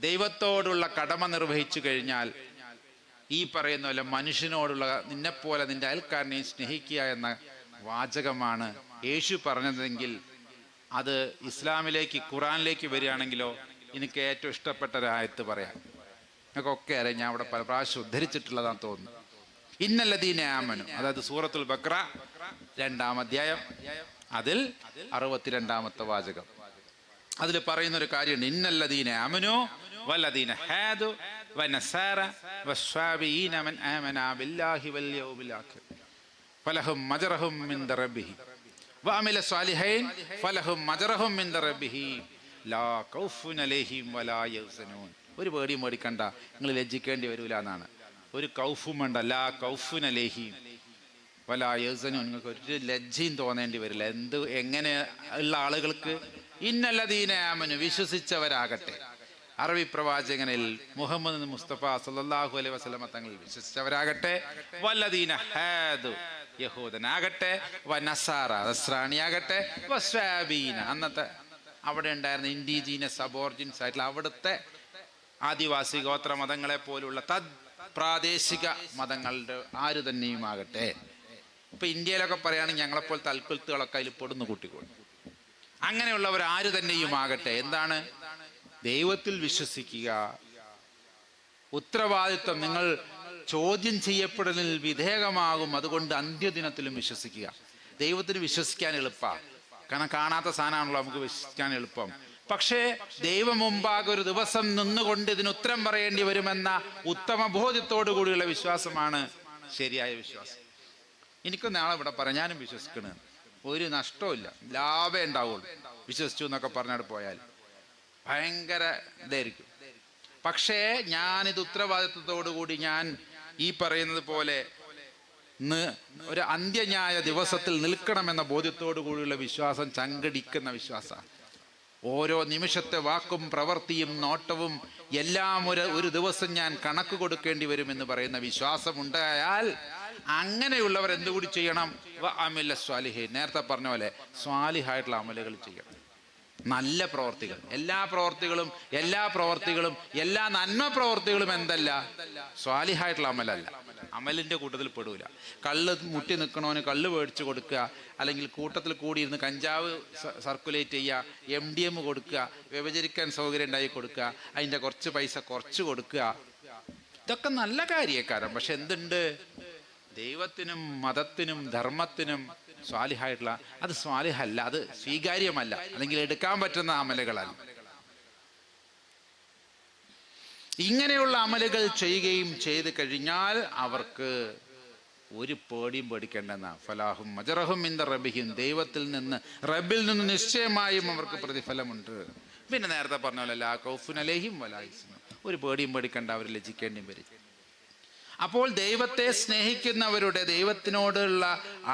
S1: ദൈവത്തോടുള്ള കടമ നിർവഹിച്ചു കഴിഞ്ഞാൽ ഈ പറയുന്ന പോലെ മനുഷ്യനോടുള്ള നിന്നെപ്പോലെ നിന്റെ അയൽക്കാരനെയും സ്നേഹിക്കുക എന്ന വാചകമാണ് യേശു പറഞ്ഞതെങ്കിൽ അത് ഇസ്ലാമിലേക്ക് ഖുർആനിലേക്ക് വരികയാണെങ്കിലോ എനിക്ക് ഏറ്റവും ഇഷ്ടപ്പെട്ട ഒരായത്ത് പറയാം. നിങ്ങൾക്കൊക്കെ അറിയാം, ഞാൻ അവിടെ പല പ്രാവശ്യം ഉദ്ധരിച്ചിട്ടുള്ളതാന്ന് തോന്നുന്നു. ഇന്നല്ലദീന ആമനു, അതായത് സൂറത്തുൽ ബഖറ 2-ാം അധ്യായം, അതിൽ 62-ാമത്തെ വാചകം. അതിൽ പറയുന്ന ഒരു കാര്യമുണ്ട്. ഇന്നല്ലദീന ആമനു വല്ലദീന ഹാദു വനസാര വസ്വാബീന മൻ ആമന ബില്ലാഹി വൽ യൗമിൽ ആഖിർ ഫലഹും അജ്റഹും മിൻദ റബ്ബിഹി വഅമില സ്വാലിഹൈൻ ഫലഹും അജ്റഹും മിൻദ റബ്ബിഹി ലാ ഖൗഫുൻ അലൈഹിം വലാ യഹ്സനൂൻ. ഒരു പേടിയും പേടിക്കണ്ട, നിങ്ങൾ ലജ്ജിക്കേണ്ടി വരൂല എന്നാണ്. ഒരു കൗഫും വേണ്ട. ലാ ഖൗഫുൻ അലൈഹിം വലാ യഹ്സനൂൻ. നിങ്ങൾക്ക് ഒരു ലജ്ജയും തോന്നേണ്ടി വരില്ല. എങ്ങനെ ഉള്ള ആളുകൾക്ക്? ഇന്നല്ലദീന ആമനു, വിശ്വസിച്ചവരാകട്ടെ. അറബി പ്രവാചകനിൽ മുഹമ്മദ് മുസ്തഫ സല്ലല്ലാഹു അലൈഹി വസല്ലമ തങ്ങളിൽ വിശ്വസിച്ചവരാകട്ടെ. വല്ലദീന ഹാദു, യഹൂദനാകട്ടെ. വനസാറ, നസ്രാണിയാകട്ടെ. വസ്വാബീന, അന്നത്തെ അവിടെ ഉണ്ടായിരുന്ന ഇൻഡിജീനസ് അബോർജിൻസ് ആയിട്ടുള്ള അവിടുത്തെ ആദിവാസി ഗോത്ര മതങ്ങളെ പോലുള്ള പ്രാദേശിക മതങ്ങളുടെ ആര് തന്നെയുമാകട്ടെ. ഇപ്പൊ ഇന്ത്യയിലൊക്കെ പറയുകയാണെങ്കിൽ ഞങ്ങളെപ്പോലത്തെ അൽക്കുൽത്തുകളൊക്കെ അതിൽ പൊടുന്നു കൂട്ടിക്കൊണ്ട്. അങ്ങനെയുള്ളവർ ആര് തന്നെയുമാകട്ടെ. എന്താണ്? ദൈവത്തിൽ വിശ്വസിക്കുക. ഉത്തരവാദിത്വം, നിങ്ങൾ ചോദ്യം ചെയ്യപ്പെടലിൽ വിധേയമാകും. അതുകൊണ്ട് അന്ത്യദിനത്തിലും വിശ്വസിക്കുക. ദൈവത്തിന് വിശ്വസിക്കാൻ എളുപ്പമാണ്, കാരണം കാണാത്ത സാധനമാണല്ലോ നമുക്ക് വിശ്വസിക്കാൻ എളുപ്പം. പക്ഷേ ദൈവം മുമ്പാകെ ഒരു ദിവസം നിന്നുകൊണ്ട് ഇതിന് ഉത്തരം പറയേണ്ടി വരുമെന്ന ഉത്തമ ബോധ്യത്തോടു കൂടിയുള്ള വിശ്വാസമാണ് ശരിയായ വിശ്വാസം. എനിക്കും നാളെ ഇവിടെ പറയാം, ഞാനും വിശ്വസിക്കണേ, ഒരു നഷ്ടവും ലാഭമേ ഉണ്ടാവുള്ളൂ. വിശ്വസിച്ചു എന്നൊക്കെ പറഞ്ഞാൽ പോയാൽ ഭയങ്കര ഇതായിരിക്കും. പക്ഷേ ഞാനിത് ഉത്തരവാദിത്വത്തോടു കൂടി ഞാൻ ഈ പറയുന്നത് പോലെ ഒരു അന്ത്യന്യായ ദിവസത്തിൽ നിൽക്കണമെന്ന ബോധ്യത്തോടു കൂടിയുള്ള വിശ്വാസം ചങ്കടിക്കുന്ന വിശ്വാസമാണ്. ഓരോ നിമിഷത്തെ വാക്കും പ്രവൃത്തിയും നോട്ടവും എല്ലാം ഒരു ദിവസം ഞാൻ കണക്ക് കൊടുക്കേണ്ടി വരുമെന്ന് പറയുന്ന വിശ്വാസം ഉണ്ടായാൽ അങ്ങനെയുള്ളവർ എന്തുകൂടി ചെയ്യണം? അമല സ്വാലിഹീൻ, നേരത്തെ പറഞ്ഞ പോലെ സ്വാലിഹായിട്ടുള്ള അമലുകൾ ചെയ്യണം. നല്ല പ്രവർത്തികൾ, എല്ലാ പ്രവർത്തികളും എല്ലാ നന്മ പ്രവർത്തികളും എന്തല്ല? സ്വാലിഹായിട്ടുള്ള അമലല്ല. അമലിന്റെ കൂട്ടത്തിൽ പെടൂല. കള്ള് മുട്ടി നിൽക്കണവന് കള്ള് മേടിച്ചു കൊടുക്കുക, അല്ലെങ്കിൽ കൂട്ടത്തിൽ കൂടി ഇരുന്ന് കഞ്ചാവ് സർക്കുലേറ്റ് ചെയ്യുക, MDM കൊടുക്കുക, വ്യഭിചരിക്കാൻ സൗകര്യം ഉണ്ടായി കൊടുക്കുക, അതിൻ്റെ കുറച്ച് പൈസ കുറച്ച് കൊടുക്കുക, ഇതൊക്കെ നല്ല കാര്യക്കാരം. പക്ഷെ എന്തുണ്ട്? ദൈവത്തിനും മതത്തിനും ധർമ്മത്തിനും സ്വാലിഹായിട്ടുള്ള അത് സ്വാലിഹല്ല, അത് സ്വീകാര്യമല്ല, അല്ലെങ്കിൽ എടുക്കാൻ പറ്റുന്ന അമലുകളല്ല. ഇങ്ങനെയുള്ള അമലുകൾ ചെയ്യുകയും ചെയ്ത് കഴിഞ്ഞാൽ അവർക്ക് ഒരു പേടിയും പേടിക്കേണ്ടെന്ന ഫലാഹും അജ്റഹും മിൻദ റബ്ബിഹിം, ദൈവത്തിൽ നിന്ന് റബ്ബിൽ നിന്ന് നിശ്ചയമായും അവർക്ക് പ്രതിഫലമുണ്ട്. പിന്നെ നേരത്തെ പറഞ്ഞ പോലെ ലാ ഖൗഫുൻ അലൈഹിം വലാ യഹ്സനൂൻ, ഒരു പേടിയും പേടിക്കേണ്ട, അവർ ലജ്ജിക്കേണ്ടിയും വരും. അപ്പോൾ ദൈവത്തെ സ്നേഹിക്കുന്നവരുടെ, ദൈവത്തിനോടുള്ള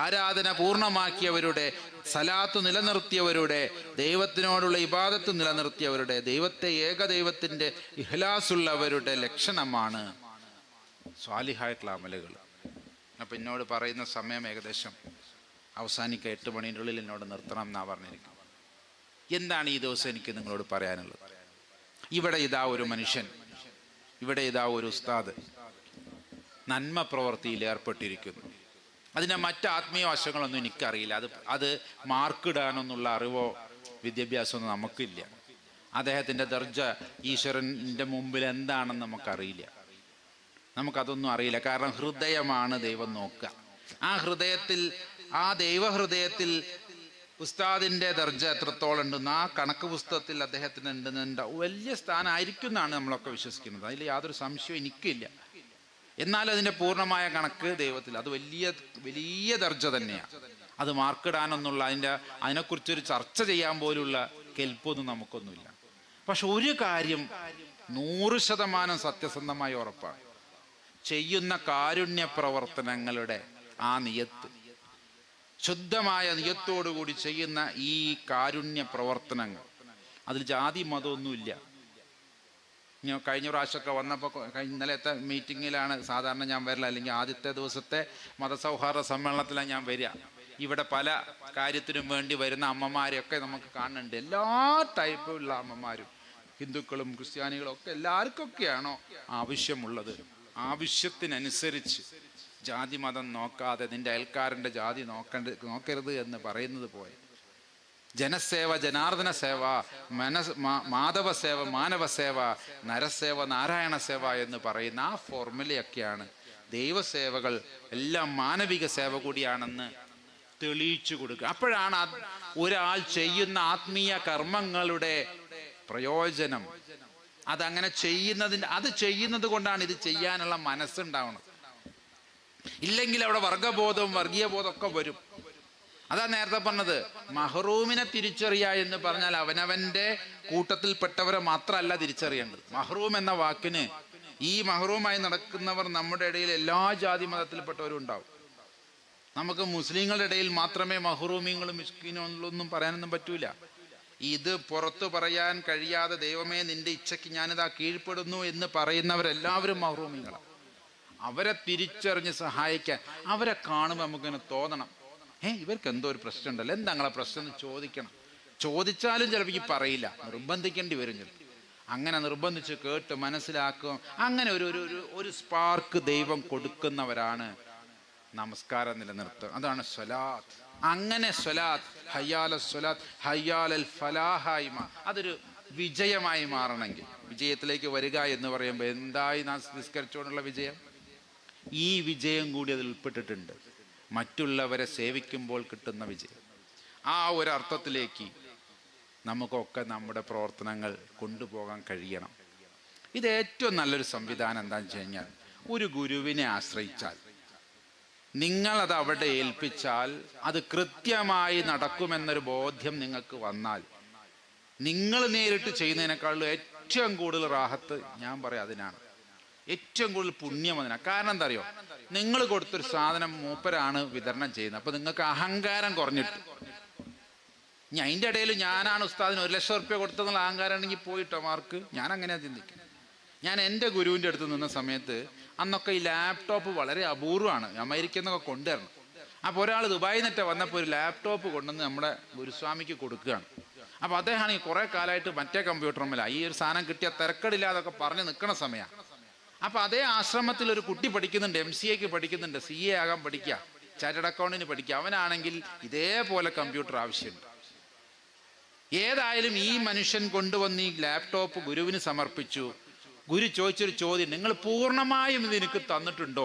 S1: ആരാധന പൂർണ്ണമാക്കിയവരുടെ, സലാത്ത് നിലനിർത്തിയവരുടെ, ദൈവത്തിനോടുള്ള ഇബാദത്ത് നിലനിർത്തിയവരുടെ, ദൈവത്തെ ഏകദൈവത്തിൻ്റെ ഇഖ്ലാസുള്ളവരുടെ ലക്ഷണമാണ് സ്വാലിഹായിട്ടുള്ള അമലുകൾ. അപ്പം എന്നോട് പറയുന്ന സമയം ഏകദേശം അവസാനിക്കുക, 8 മണിൻ്റെ ഉള്ളിൽ എന്നോട് നിർത്തണം എന്നാണ് പറഞ്ഞിരിക്കുന്നത്. എന്താണ് ഈ ദിവസം എനിക്ക് നിങ്ങളോട് പറയാനുള്ളത്? ഇവിടെ ഇതാ ഒരു മനുഷ്യൻ, ഇവിടെ ഇതാ ഒരു ഉസ്താദ് നന്മ പ്രവൃത്തിയിൽ ഏർപ്പെട്ടിരിക്കുന്നു. അതിൻ്റെ മറ്റ് ആത്മീയ വശങ്ങളൊന്നും എനിക്കറിയില്ല. അത് മാർക്കിടാനൊന്നുള്ള അറിവോ വിദ്യാഭ്യാസമൊന്നും നമുക്കില്ല. അദ്ദേഹത്തിൻ്റെ ദർജ ഈശ്വരൻ്റെ മുമ്പിൽ എന്താണെന്ന് നമുക്കറിയില്ല. നമുക്കതൊന്നും അറിയില്ല. കാരണം ഹൃദയമാണ് ദൈവം നോക്കുക. ആ ദൈവഹൃദയത്തിൽ ഉസ്താദിൻ്റെ ദർജ എത്രത്തോളം ഉണ്ടെന്ന് ആ കണക്ക് പുസ്തകത്തിൽ അദ്ദേഹത്തിന് ഉണ്ടെന്നുണ്ട്. വലിയ സ്ഥാനമായിരിക്കും എന്നാണ് നമ്മളൊക്കെ വിശ്വസിക്കുന്നത്. അതിൽ യാതൊരു സംശയവും എനിക്കില്ല. എന്നാൽ അതിൻ്റെ പൂർണ്ണമായ കണക്ക് ദൈവത്തിൽ, അത് വലിയ ദർജ തന്നെയാണ്. അത് മാർക്കിടാനൊന്നുള്ള അതിനെക്കുറിച്ചൊരു ചർച്ച ചെയ്യാൻ പോലുള്ള കെൽപ്പൊന്നും നമുക്കൊന്നുമില്ല. പക്ഷെ ഒരു കാര്യം 100% സത്യസന്ധമായി ഉറപ്പാണ്, ചെയ്യുന്ന കാരുണ്യ പ്രവർത്തനങ്ങളുടെ ആ നിയത്ത്, ശുദ്ധമായ നിയത്തോടുകൂടി ചെയ്യുന്ന ഈ കാരുണ്യ പ്രവർത്തനങ്ങൾ, അതിൽ ജാതി മതമൊന്നുമില്ല. കഴിഞ്ഞ പ്രാവശ്യമൊക്കെ വന്നപ്പോൾ, ഇന്നലത്തെ മീറ്റിങ്ങിലാണ് സാധാരണ ഞാൻ വരില്ല, അല്ലെങ്കിൽ ആദ്യത്തെ ദിവസത്തെ മതസൗഹാർദ്ദ സമ്മേളനത്തിലാണ് ഞാൻ വരിക. ഇവിടെ പല കാര്യത്തിനും വേണ്ടി വരുന്ന അമ്മമാരെയൊക്കെ നമുക്ക് കാണുന്നുണ്ട്. എല്ലാ ടൈപ്പുള്ള അമ്മമാരും, ഹിന്ദുക്കളും ക്രിസ്ത്യാനികളും ഒക്കെ, എല്ലാവർക്കൊക്കെയാണോ ആവശ്യമുള്ളത്, ആവശ്യത്തിനനുസരിച്ച് ജാതി മതം നോക്കാതെ നിന്റെ അയൽക്കാരൻ്റെ ജാതി നോക്കരുത് എന്ന് പറയുന്നത് പോലെ ജനസേവ, ജനാർദ്ദന സേവ, മാധവ സേവ, മാനവ സേവ, നരസേവ, നാരായണ സേവ എന്ന് പറയുന്ന ആ ഫോർമുലയൊക്കെയാണ് ദൈവസേവകൾ എല്ലാം മാനവിക സേവ കൂടിയാണെന്ന് തെളിയിച്ചു കൊടുക്കുക. അപ്പോഴാണ് ഒരാൾ ചെയ്യുന്ന ആത്മീയ കർമ്മങ്ങളുടെ പ്രയോജനം. അതങ്ങനെ അത് ചെയ്യുന്നത് കൊണ്ടാണ് ഇത് ചെയ്യാനുള്ള മനസ്സുണ്ടാവുന്നത്. ഇല്ലെങ്കിൽ അവിടെ വർഗബോധവും വർഗീയ ബോധമൊക്കെ വരും. അതാ നേരത്തെ പറഞ്ഞത്, മഹ്റൂമിനെ തിരിച്ചറിയുക എന്ന് പറഞ്ഞാൽ അവനവന്റെ കൂട്ടത്തിൽപ്പെട്ടവരെ മാത്രമല്ല തിരിച്ചറിയേണ്ടത്. മഹ്റൂം എന്ന വാക്കിന്, ഈ മഹ്റൂമായി നടക്കുന്നവർ നമ്മുടെ ഇടയിൽ എല്ലാ ജാതി മതത്തിൽപ്പെട്ടവരും ഉണ്ടാവും. നമുക്ക് മുസ്ലിങ്ങളുടെ ഇടയിൽ മാത്രമേ മഹ്റൂമിങ്ങളും മിസ്കീനും പറയാനൊന്നും പറ്റൂല. ഇത് പുറത്തു പറയാൻ കഴിയാതെ ദൈവമേ നിന്റെ ഇച്ഛയ്ക്ക് ഞാനിതാ കീഴ്പ്പെടുന്നു എന്ന് പറയുന്നവരെല്ലാവരും മഹ്റൂമികളാണ്. അവരെ തിരിച്ചറിഞ്ഞ് സഹായിക്കാൻ, അവരെ കാണുമ്പോൾ നമുക്കിങ്ങനെ തോന്നണം, ഇവർക്ക് എന്തോ ഒരു പ്രശ്നം ഉണ്ടല്ലോ, എന്താ നിങ്ങളെ പ്രശ്നം എന്ന് ചോദിക്കണം. ചോദിച്ചാലും ചിലപ്പോൾ പറയില്ല, നിർബന്ധിക്കേണ്ടി വരും ചിലപ്പോൾ. അങ്ങനെ നിർബന്ധിച്ച് കേട്ട് മനസ്സിലാക്കും. അങ്ങനെ ഒരു സ്പാർക്ക് ദൈവം കൊടുക്കുന്നവരാണ് നമസ്കാരം നിലനിർത്തുക. അതാണ് സ്വലാത്ത്. അങ്ങനെ സ്വലാത്ത്, ഹയ്യാല സ്വലാത്ത്, ഹയ്യാലൽ ഫലാഹായ്മ, അതൊരു വിജയമായി മാറണമെങ്കിൽ, വിജയത്തിലേക്ക് വരിക എന്ന് പറയുമ്പോൾ എന്തായി നാം നിസ്കരിച്ചുകൊണ്ടുള്ള വിജയം, ഈ വിജയം കൂടി അതിൽ ഉൾപ്പെട്ടിട്ടുണ്ട്. മറ്റുള്ളവരെ സേവിക്കുമ്പോൾ കിട്ടുന്ന വിജയം. ആ ഒരു അർത്ഥത്തിലേക്ക് നമുക്കൊക്കെ നമ്മുടെ പ്രവർത്തനങ്ങൾ കൊണ്ടുപോകാൻ കഴിയണം. ഇത് ഏറ്റവും നല്ലൊരു സംവിധാനം എന്താണെന്ന് വെച്ച് കഴിഞ്ഞാൽ, ഒരു ഗുരുവിനെ ആശ്രയിച്ചാൽ, നിങ്ങളത് അവിടെ ഏൽപ്പിച്ചാൽ അത് കൃത്യമായി നടക്കുമെന്നൊരു ബോധ്യം നിങ്ങൾക്ക് വന്നാൽ, നിങ്ങൾ നേരിട്ട് ചെയ്യുന്നതിനേക്കാളും ഏറ്റവും കൂടുതൽ റാഹത്ത് ഞാൻ പറയാം അതിനാണ്. ഏറ്റവും കൂടുതൽ പുണ്യം അതിനാണ്. കാരണം എന്താ അറിയോ, നിങ്ങൾ കൊടുത്തൊരു സാധനം മൂപ്പരാണ് വിതരണം ചെയ്യുന്നത്. അപ്പൊ നിങ്ങൾക്ക് അഹങ്കാരം കുറഞ്ഞിട്ട്, ഇനി അതിൻ്റെ ഇടയിൽ ഞാനാണ് ഉസ്താദിന് 1,00,000 റുപ്യ കൊടുത്തതെന്നുള്ള അഹങ്കാരം ഉണ്ടെങ്കിൽ പോയിട്ടോ മാർക്ക്. ഞാൻ അങ്ങനെയാണ് ചിന്തിക്കുന്നത്. ഞാൻ എൻ്റെ ഗുരുവിൻ്റെ അടുത്ത് നിന്ന സമയത്ത് അന്നൊക്കെ ഈ ലാപ്ടോപ്പ് വളരെ അപൂർവമാണ്, അമേരിക്കയിൽ നിന്നൊക്കെ കൊണ്ടുവരണം. അപ്പോൾ ഒരാൾ ദുബായിൽ നിന്നിട്ട് വന്നപ്പോൾ ഒരു ലാപ്ടോപ്പ് കൊണ്ടുവന്ന് നമ്മുടെ ഗുരുസ്വാമിക്ക് കൊടുക്കുകയാണ്. അപ്പോൾ അദ്ദേഹമാണെങ്കിൽ കുറേ കാലമായിട്ട് മറ്റേ കമ്പ്യൂട്ടറുമല്ല, ഈ ഒരു സാധനം കിട്ടിയ തിരക്കടില്ലാതൊക്കെ പറഞ്ഞ് നിൽക്കണ സമയമാണ്. അപ്പൊ അതേ ആശ്രമത്തിൽ ഒരു കുട്ടി പഠിക്കുന്നുണ്ട്, MCA പഠിക്കുന്നുണ്ട്, CA ആകാൻ പഠിക്കുക, ചാർട്ടേഡ് അക്കൗണ്ടിന് പഠിക്കുക. അവനാണെങ്കിൽ ഇതേപോലെ കമ്പ്യൂട്ടർ ആവശ്യമുണ്ട്. ഏതായാലും ഈ മനുഷ്യൻ കൊണ്ടുവന്ന് ഈ ലാപ്ടോപ്പ് ഗുരുവിന് സമർപ്പിച്ചു. ഗുരു ചോദിച്ചൊരു ചോദ്യം, നിങ്ങൾ പൂർണ്ണമായും ഇത് എനിക്ക് തന്നിട്ടുണ്ടോ?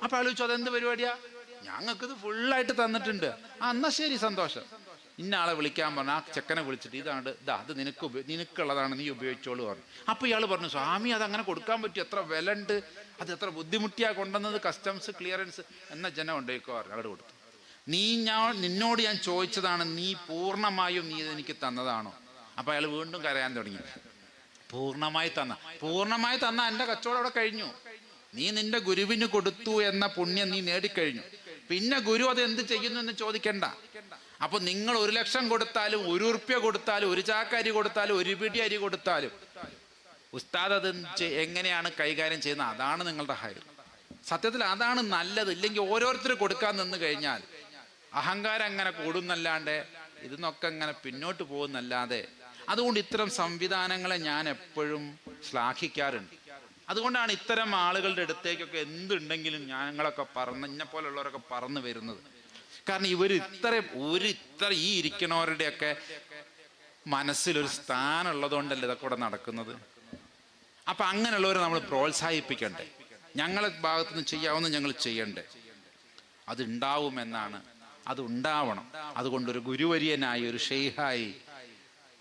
S1: അപ്പൊ അയാൾ ചോദിച്ചു, അതെന്ത് പരിപാടിയാ? ഞങ്ങൾക്കിത് ഫുള്ളായിട്ട് തന്നിട്ടുണ്ട്. എന്നാ ശരി, സന്തോഷം. ഇന്ന ആളെ വിളിക്കാൻ പറഞ്ഞു. ആ ചെക്കനെ വിളിച്ചിട്ട് അത് നിനക്കുള്ളതാണ്, നീ ഉപയോഗിച്ചോളൂ പറഞ്ഞു. അപ്പൊ ഇയാൾ പറഞ്ഞു, സ്വാമി അതങ്ങനെ കൊടുക്കാൻ പറ്റും, എത്ര വില ഉണ്ട്, അത് എത്ര ബുദ്ധിമുട്ടിയാ കൊണ്ടുവന്നത്, കസ്റ്റംസ് ക്ലിയറൻസ് എന്ന ജനം ഉണ്ടേക്കോ പറഞ്ഞു. അവിടെ കൊടുത്തു. നിന്നോട് ഞാൻ ചോദിച്ചതാണ്, നീ പൂർണ്ണമായും നീ ഇതെനിക്ക് തന്നതാണോ? അപ്പൊ അയാൾ വീണ്ടും കരയാൻ തുടങ്ങി. പൂർണ്ണമായി തന്ന എൻ്റെ കച്ചവടം അവിടെ കഴിഞ്ഞു. നീ നിന്റെ ഗുരുവിന് കൊടുത്തു എന്ന പുണ്യം നീ നേടിക്കഴിഞ്ഞു. പിന്നെ ഗുരു അത് എന്ത് ചെയ്യുന്നു എന്ന് ചോദിക്കണ്ട. അപ്പൊ നിങ്ങൾ 1,00,000 കൊടുത്താലും, 1 ഉറുപ്യ കൊടുത്താലും, 1 ചാക്ക് അരി കൊടുത്താലും, 1 പിടി അരി കൊടുത്താലും, ഉസ്താദ് അത് എങ്ങനെയാണ് കൈകാര്യം ചെയ്യുന്നത്, അതാണ് നിങ്ങളുടെ ഹൈർ. സത്യത്തിൽ അതാണ് നല്ലത്. ഇല്ലെങ്കിൽ ഓരോരുത്തർ കൊടുക്കാൻ നിന്ന് കഴിഞ്ഞാൽ അഹങ്കാരം അങ്ങനെ കൂടുന്നല്ലാണ്ട് ഇതിന്നൊക്കെ അങ്ങനെ പിന്നോട്ട് പോകുന്നല്ലാതെ. അതുകൊണ്ട് ഇത്തരം സംവിധാനങ്ങളെ ഞാൻ എപ്പോഴും ശ്ലാഘിക്കാറുണ്ട്. അതുകൊണ്ടാണ് ഇത്തരം ആളുകളുടെ അടുത്തേക്കൊക്കെ എന്തുണ്ടെങ്കിലും ഞങ്ങളൊക്കെ ഇന്നെ പോലുള്ളവരൊക്കെ പറന്ന് വരുന്നത്. കാരണം ഇത്ര ഈ ഇരിക്കണവരുടെയൊക്കെ മനസ്സിലൊരു സ്ഥാനം ഉള്ളതുകൊണ്ടല്ലേ ഇതൊക്കെ ഇവിടെ നടക്കുന്നത്. അപ്പൊ അങ്ങനെയുള്ളവരെ നമ്മൾ പ്രോത്സാഹിപ്പിക്കണ്ടേ, ഞങ്ങളെ ഭാഗത്തുനിന്ന് ചെയ്യാവുന്ന ഞങ്ങൾ ചെയ്യണ്ടേ. അതുണ്ടാവുമെന്നാണ്, അതുണ്ടാവണം. അതുകൊണ്ടൊരു ഗുരുവര്യനായി, ഒരു ഷെയ്ഖായി,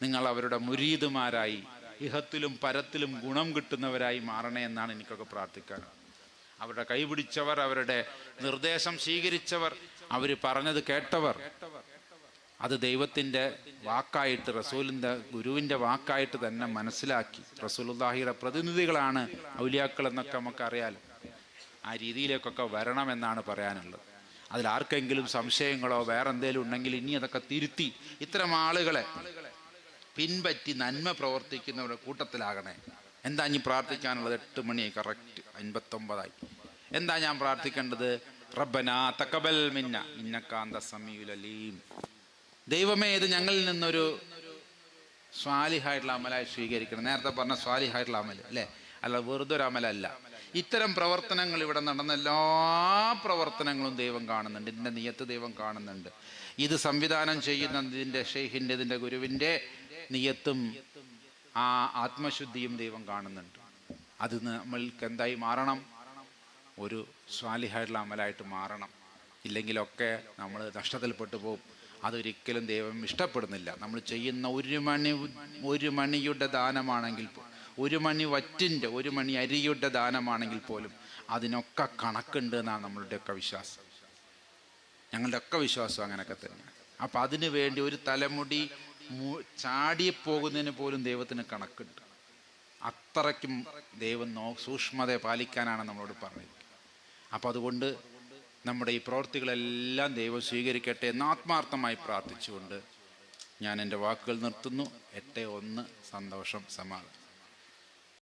S1: നിങ്ങൾ അവരുടെ മുരീദുമാരായി ഇഹത്തിലും പരത്തിലും ഗുണം കിട്ടുന്നവരായി മാറണേ എന്നാണ് എനിക്കൊക്കെ പ്രാർത്ഥിക്കാൻ. അവരുടെ കൈപിടിച്ചവർ, അവരുടെ നിർദ്ദേശം സ്വീകരിച്ചവർ, അവർ പറഞ്ഞത് കേട്ടവർ, അത് ദൈവത്തിൻ്റെ വാക്കായിട്ട്, റസൂലിൻ്റെ ഗുരുവിൻ്റെ വാക്കായിട്ട് തന്നെ മനസ്സിലാക്കി. റസൂലുള്ളാഹിയുടെ പ്രതിനിധികളാണ് ഔലിയാക്കൾ എന്നൊക്കെ നമുക്കറിയാലോ. ആ രീതിയിലേക്കൊക്കെ വരണമെന്നാണ് പറയാനുള്ളത്. അതിലാർക്കെങ്കിലും സംശയങ്ങളോ വേറെന്തേലും ഉണ്ടെങ്കിൽ ഇനി അതൊക്കെ തിരുത്തി ഇത്തരം ആളുകളെ പിൻപറ്റി നന്മ പ്രവർത്തിക്കുന്നവരുടെ കൂട്ടത്തിലാകണേ. എന്താ ഇനി പ്രാർത്ഥിക്കാനുള്ളത്? 8 മണിയായി, കറക്റ്റ് 59ആയി. എന്താ ഞാൻ പ്രാർത്ഥിക്കേണ്ടത്? റബ്ബനാ തഖബ്ബൽ മിന്ന ഇന്നക അന്ത സമീഉൽ അലീം. ദൈവമേ, ഇത് ഞങ്ങളിൽ നിന്നൊരു സ്വാലിഹായിട്ടുള്ള അമലായി സ്വീകരിക്കണം. നേരത്തെ പറഞ്ഞ സ്വാലിഹായിട്ടുള്ള അമൽ അല്ലേ, അല്ല വെറുതെ ഒരു അമലല്ല. ഇത്തരം പ്രവർത്തനങ്ങൾ ഇവിടെ നടന്ന എല്ലാ പ്രവർത്തനങ്ങളും ദൈവം കാണുന്നുണ്ട്. ഇതിൻ്റെ നിയത്ത് ദൈവം കാണുന്നുണ്ട്. ഇത് സംവിധാനം ചെയ്യുന്നതിൻ്റെ ഷെയ്ഖിൻ്റെ, ഇതിൻ്റെ ഗുരുവിൻ്റെ നിയത്തും ആ ആത്മശുദ്ധിയും ദൈവം കാണുന്നുണ്ട്. അത് നമ്മൾക്ക് എന്തായി മാറണം? ഒരു സ്വാലിഹായിട്ടുള്ള അമലായിട്ട് മാറണം. ഇല്ലെങ്കിലൊക്കെ നമ്മൾ നഷ്ടത്തിൽപ്പെട്ടു പോകും. അതൊരിക്കലും ദൈവം ഇഷ്ടപ്പെടുന്നില്ല. നമ്മൾ ചെയ്യുന്ന ഒരു മണിയുടെ ദാനമാണെങ്കിൽ, ഒരു മണി വറ്റിൻ്റെ, ഒരു മണി അരിയുടെ ദാനമാണെങ്കിൽ പോലും അതിനൊക്കെ കണക്കുണ്ട് എന്നാണ് നമ്മളുടെയൊക്കെ വിശ്വാസം. ഞങ്ങളുടെയൊക്കെ വിശ്വാസം അങ്ങനെയൊക്കെ തന്നെയാണ്. അപ്പം അതിനു വേണ്ടി ഒരു തലമുടി ചാടിപ്പോകുന്നതിന് പോലും ദൈവത്തിന് കണക്കുണ്ട്. അത്രയ്ക്കും ദൈവം സൂക്ഷ്മത പാലിക്കാനാണ് നമ്മളോട് പറഞ്ഞത്. അപ്പം അതുകൊണ്ട് നമ്മുടെ ഈ പ്രവൃത്തികളെല്ലാം ദൈവം സ്വീകരിക്കട്ടെ എന്ന് ആത്മാർത്ഥമായി പ്രാർത്ഥിച്ചുകൊണ്ട് ഞാൻ എൻ്റെ വാക്കുകൾ നിർത്തുന്നു. 8-1 സന്തോഷം, സമാധാനം.